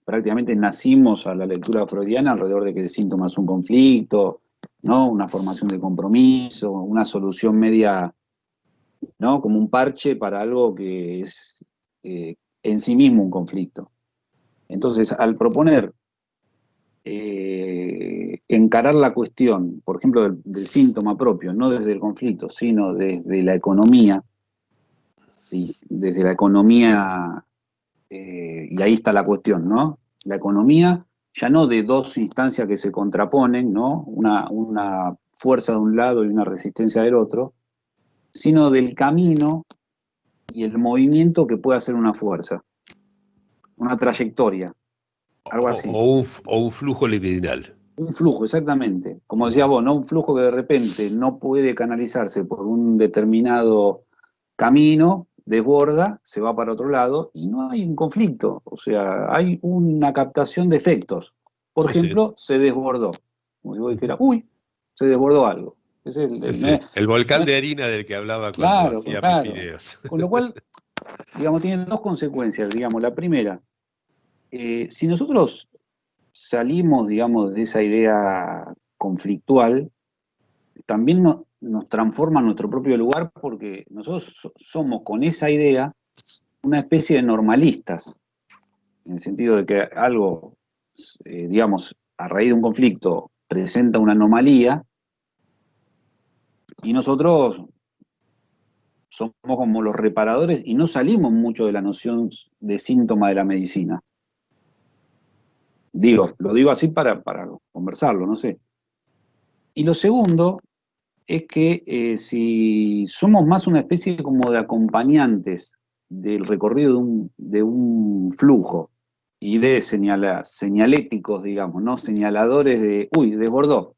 prácticamente nacimos a la lectura freudiana alrededor de que el síntoma es un conflicto, ¿no? Una formación de compromiso, una solución media, ¿no? Como un parche para algo que es en sí mismo un conflicto. Entonces, al proponer encarar la cuestión, por ejemplo, del síntoma propio, no desde el conflicto, sino desde la economía, y desde la economía, y ahí está la cuestión, ¿no? La economía, ya no de dos instancias que se contraponen, ¿no? Una fuerza de un lado y una resistencia del otro, sino del camino y el movimiento que puede hacer una fuerza, una trayectoria, algo así. o un flujo libidinal. Un flujo, exactamente. Como decías vos, ¿no? Un flujo que de repente no puede canalizarse por un determinado camino, desborda, se va para otro lado y no hay un conflicto. O sea, hay una captación de efectos. Por Sí, sí. ejemplo, se desbordó. Como si vos dijeras, uy, se desbordó algo. Es Sí, sí. El volcán de harina del que hablaba cuando claro, hacía mis claro. videos. Con lo cual, digamos, tiene dos consecuencias. Digamos, la primera, si nosotros salimos, digamos, de esa idea conflictual, también nos transforma en nuestro propio lugar porque nosotros somos con esa idea una especie de normalistas, en el sentido de que algo, digamos, a raíz de un conflicto presenta una anomalía y nosotros somos como los reparadores y no salimos mucho de la noción de síntoma de la medicina. Lo digo así para conversarlo, no sé. Y lo segundo es que si somos más una especie como de acompañantes del recorrido de un flujo y de señaléticos, digamos, ¿no? Señaladores de, uy, desbordó.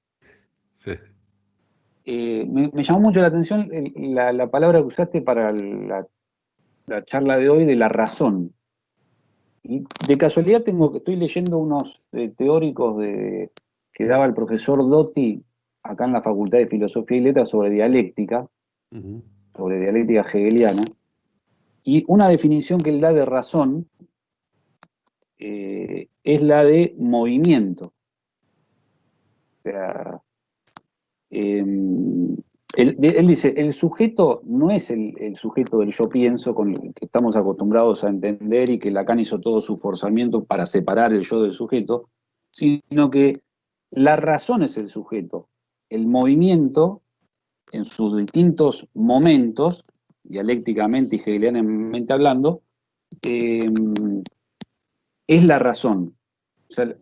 Sí. Me llamó mucho la atención la palabra que usaste para la charla de hoy de la razón. Y de casualidad estoy leyendo unos teóricos que daba el profesor Dotti acá en la Facultad de Filosofía y Letras sobre dialéctica, Ujú. sobre dialéctica hegeliana, y una definición que él da de razón es la de movimiento. O sea, él dice, el sujeto no es el sujeto del yo pienso con el que estamos acostumbrados a entender y que Lacan hizo todo su forzamiento para separar el yo del sujeto, sino que la razón es el sujeto. El movimiento, en sus distintos momentos, dialécticamente y hegelianamente hablando, es la razón. O sea,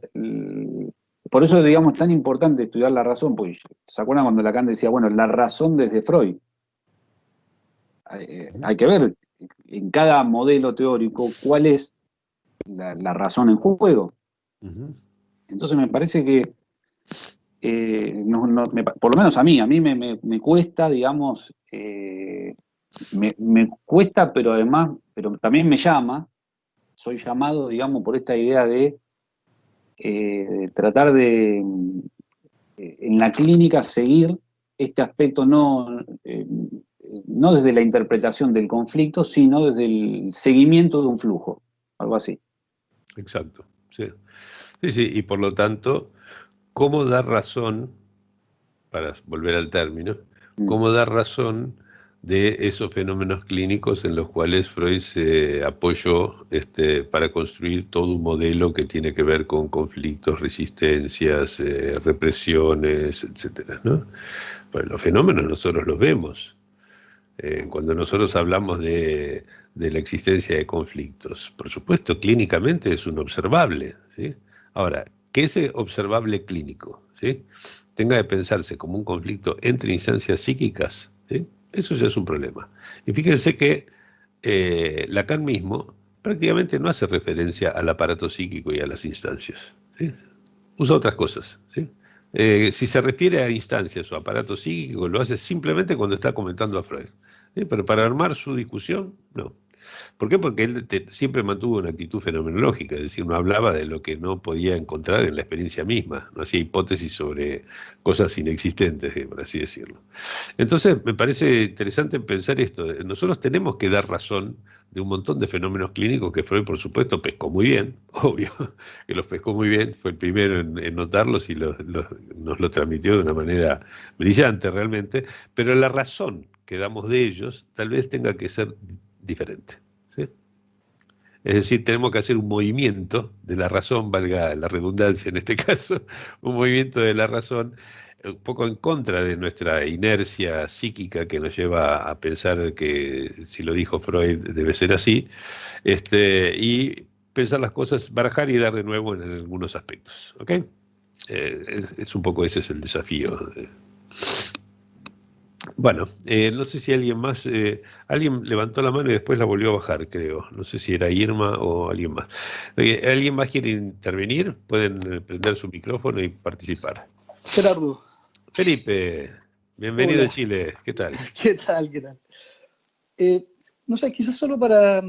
por eso, digamos, es tan importante estudiar la razón, porque ¿se acuerdan cuando Lacan decía, bueno, la razón desde Freud? Hay que ver en cada modelo teórico cuál es la razón en juego. Ujú. Entonces me parece que, por lo menos a mí me cuesta, digamos, me cuesta, pero además, pero también me llama, soy llamado, digamos, por esta idea de tratar de, en la clínica, seguir este aspecto no desde la interpretación del conflicto, sino desde el seguimiento de un flujo, algo así. Exacto. Sí. Sí, sí, y por lo tanto, ¿cómo dar razón, para volver al término, Mm. cómo dar razón de esos fenómenos clínicos en los cuales Freud se apoyó para construir todo un modelo que tiene que ver con conflictos, resistencias, represiones, etcétera, ¿no? Pues los fenómenos nosotros los vemos. Cuando nosotros hablamos de la existencia de conflictos, por supuesto, clínicamente es un observable, ¿sí? Ahora, que ese observable clínico, ¿sí?, tenga que pensarse como un conflicto entre instancias psíquicas, ¿sí?, eso ya es un problema. Y fíjense que Lacan mismo prácticamente no hace referencia al aparato psíquico y a las instancias, ¿sí? Usa otras cosas, ¿sí? Si se refiere a instancias o aparato psíquico, lo hace simplemente cuando está comentando a Freud, ¿sí? Pero para armar su discusión, no. ¿Por qué? Porque él siempre mantuvo una actitud fenomenológica, es decir, no hablaba de lo que no podía encontrar en la experiencia misma, no hacía hipótesis sobre cosas inexistentes, por así decirlo. Entonces, me parece interesante pensar esto. Nosotros tenemos que dar razón de un montón de fenómenos clínicos que Freud, por supuesto, pescó muy bien, obvio, que los pescó muy bien, fue el primero en notarlos y nos lo transmitió de una manera brillante realmente, pero la razón que damos de ellos tal vez tenga que ser diferente, ¿sí? Es decir, tenemos que hacer un movimiento de la razón, valga la redundancia en este caso, un movimiento de la razón un poco en contra de nuestra inercia psíquica que nos lleva a pensar que si lo dijo Freud debe ser así, y pensar las cosas, barajar y dar de nuevo en algunos aspectos. ¿Ok? Es un poco ese es el desafío. Bueno, no sé si alguien más, alguien levantó la mano y después la volvió a bajar, creo. No sé si era Irma o alguien más. ¿Alguien más quiere intervenir? Pueden prender su micrófono y participar. Gerardo. Felipe, bienvenido a Chile. ¿Qué tal? ¿Qué tal? ¿Qué tal? No sé, quizás solo para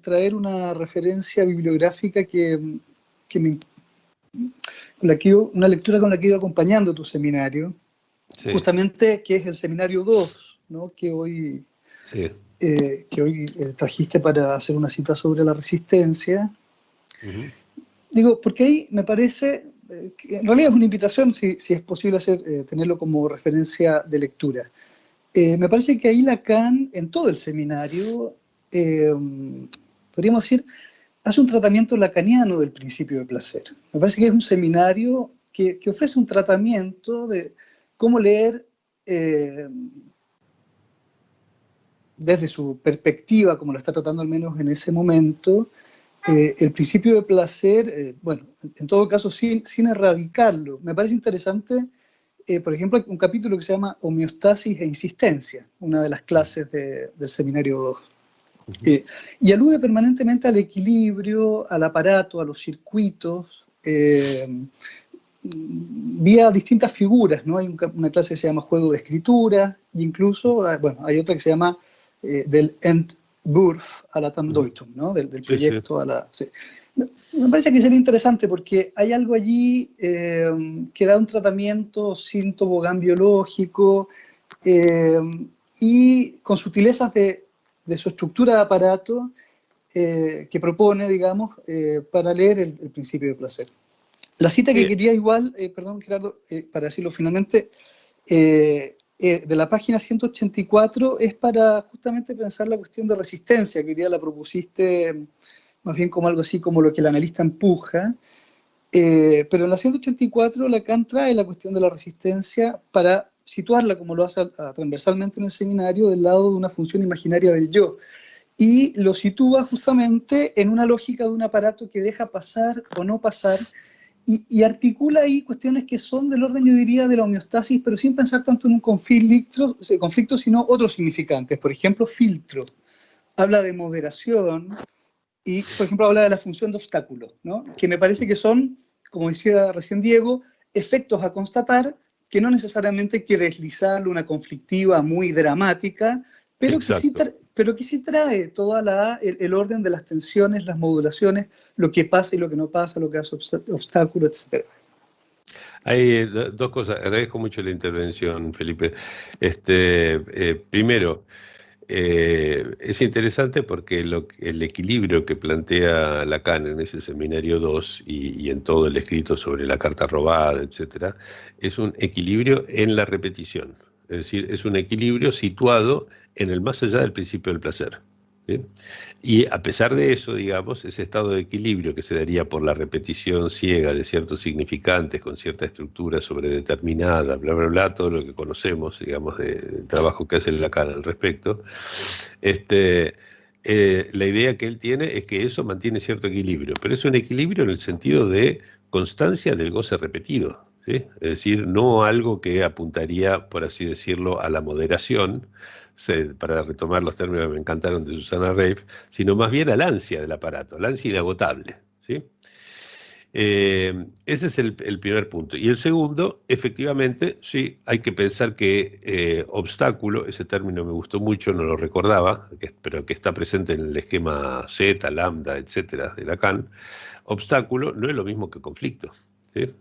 traer una referencia bibliográfica una lectura con la que he ido acompañando tu seminario, sí. Justamente que es el seminario 2, ¿no? Que hoy trajiste para hacer una cita sobre la resistencia. Digo, porque ahí me parece, que en realidad es una invitación, si es posible tenerlo como referencia de lectura. Me parece que ahí Lacan, en todo el seminario, podríamos decir, hace un tratamiento lacaniano del principio de placer. Me parece que es un seminario que ofrece un tratamiento de cómo leer desde su perspectiva, como lo está tratando al menos en ese momento, el principio de placer, bueno, en todo caso sin erradicarlo. Me parece interesante, por ejemplo, un capítulo que se llama Homeostasis e Insistencia, una de las clases del seminario 2. Y alude permanentemente al equilibrio, al aparato, a los circuitos, vía distintas figuras, ¿no? Hay una clase que se llama Juego de Escritura, e incluso, bueno, hay otra que se llama del Entwurf a la Tandeutung, ¿no? Del proyecto a la... Sí. Me parece que sería interesante porque hay algo allí que da un tratamiento sin tobogán biológico y con sutilezas de su estructura de aparato que propone, digamos, para leer el principio de placer. La cita que quería igual, perdón Gerardo, para decirlo finalmente, de la página 184 es para justamente pensar la cuestión de resistencia, que hoy día la propusiste más bien como algo así como lo que el analista empuja, pero en la 184 Lacan trae la cuestión de la resistencia para situarla, como lo hace transversalmente en el seminario, del lado de una función imaginaria del yo, y lo sitúa justamente en una lógica de un aparato que deja pasar o no pasar, y articula ahí cuestiones que son del orden, yo diría, de la homeostasis, pero sin pensar tanto en un conflicto, sino otros significantes. Por ejemplo, filtro. Habla de moderación y, por ejemplo, habla de la función de obstáculo, ¿no? Que me parece que son, como decía recién Diego, efectos a constatar que no necesariamente hay que deslizarle una conflictiva muy dramática, pero que sí trae todo el orden de las tensiones, las modulaciones, lo que pasa y lo que no pasa, lo que hace obstáculo, etc. Hay dos cosas. Agradezco mucho la intervención, Felipe. Primero, es interesante porque el equilibrio que plantea Lacan en ese seminario 2 y en todo el escrito sobre la carta robada, etc., es un equilibrio en la repetición. Es decir, es un equilibrio situado en el más allá del principio del placer. ¿Bien? Y a pesar de eso, digamos, ese estado de equilibrio que se daría por la repetición ciega de ciertos significantes con cierta estructura sobredeterminada, bla, bla, bla, todo lo que conocemos, digamos, del trabajo que hace Lacan al respecto, la idea que él tiene es que eso mantiene cierto equilibrio, pero es un equilibrio en el sentido de constancia del goce repetido. ¿sí? Es decir, no algo que apuntaría, por así decirlo, a la moderación, para retomar los términos que me encantaron de Susana Reif, sino más bien al ansia del aparato, al ansia inagotable, ¿sí? Ese es el primer punto. Y el segundo, efectivamente, sí, hay que pensar que obstáculo, ese término me gustó mucho, no lo recordaba, pero que está presente en el esquema Z, lambda, etcétera, de Lacan. Obstáculo no es lo mismo que conflicto, ¿sí?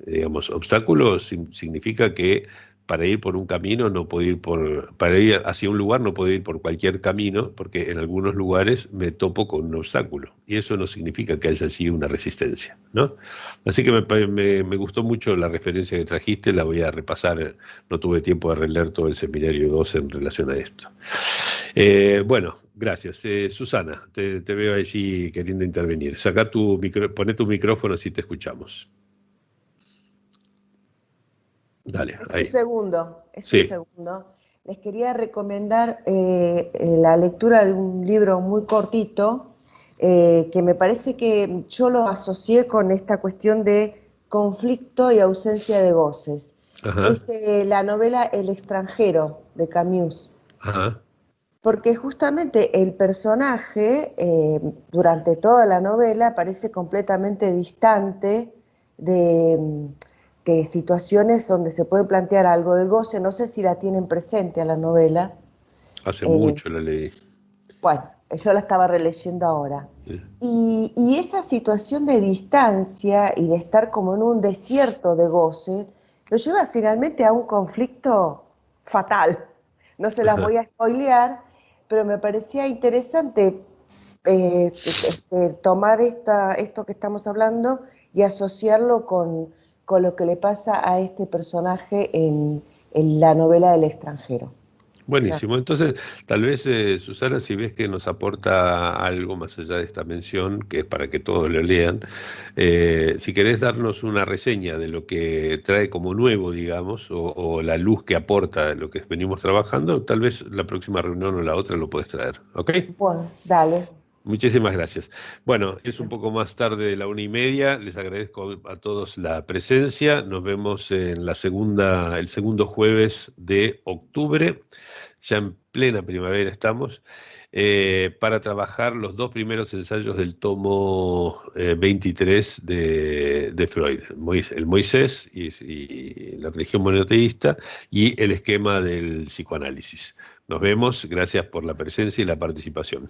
Digamos, obstáculo significa que para ir por un camino no puedo ir para ir hacia un lugar no puedo ir por cualquier camino, porque en algunos lugares me topo con un obstáculo, y eso no significa que haya sido una resistencia, ¿no? Así que me gustó mucho la referencia que trajiste, la voy a repasar, no tuve tiempo de releer todo el seminario 2 en relación a esto. Bueno, gracias. Susana, te veo allí queriendo intervenir. Poné tu micrófono si te escuchamos. Dale, Es ahí. un segundo, es Sí. un segundo. Les quería recomendar la lectura de un libro muy cortito que me parece que yo lo asocié con esta cuestión de conflicto y ausencia de voces. Ajá, Es la novela El extranjero de Camus. ajá, Porque justamente el personaje, durante toda la novela, parece completamente distante de situaciones donde se puede plantear algo del goce. No sé si la tienen presente a la novela. hace Eh, mucho la leí. bueno, yo la estaba releyendo ahora. Sí. Y esa situación de distancia y de estar como en un desierto de goce, lo lleva finalmente a un conflicto fatal. No se las Ajá. voy a spoilear, pero me parecía interesante tomar esto que estamos hablando y asociarlo con lo que le pasa a este personaje en la novela del extranjero. Buenísimo. Entonces, tal vez, Susana, si ves que nos aporta algo más allá de esta mención, que es para que todos lo lean, si querés darnos una reseña de lo que trae como nuevo, digamos, o la luz que aporta lo que venimos trabajando, tal vez la próxima reunión o la otra lo puedes traer. ¿Ok? Bueno, dale. Muchísimas gracias. Bueno, es un poco más tarde de la 1:30. Les agradezco a todos la presencia. Nos vemos en el segundo jueves de octubre. Ya en plena primavera estamos, para trabajar los 2 primeros ensayos del tomo 23 de Freud, el Moisés y la religión monoteísta y el esquema del psicoanálisis. Nos vemos, gracias por la presencia y la participación.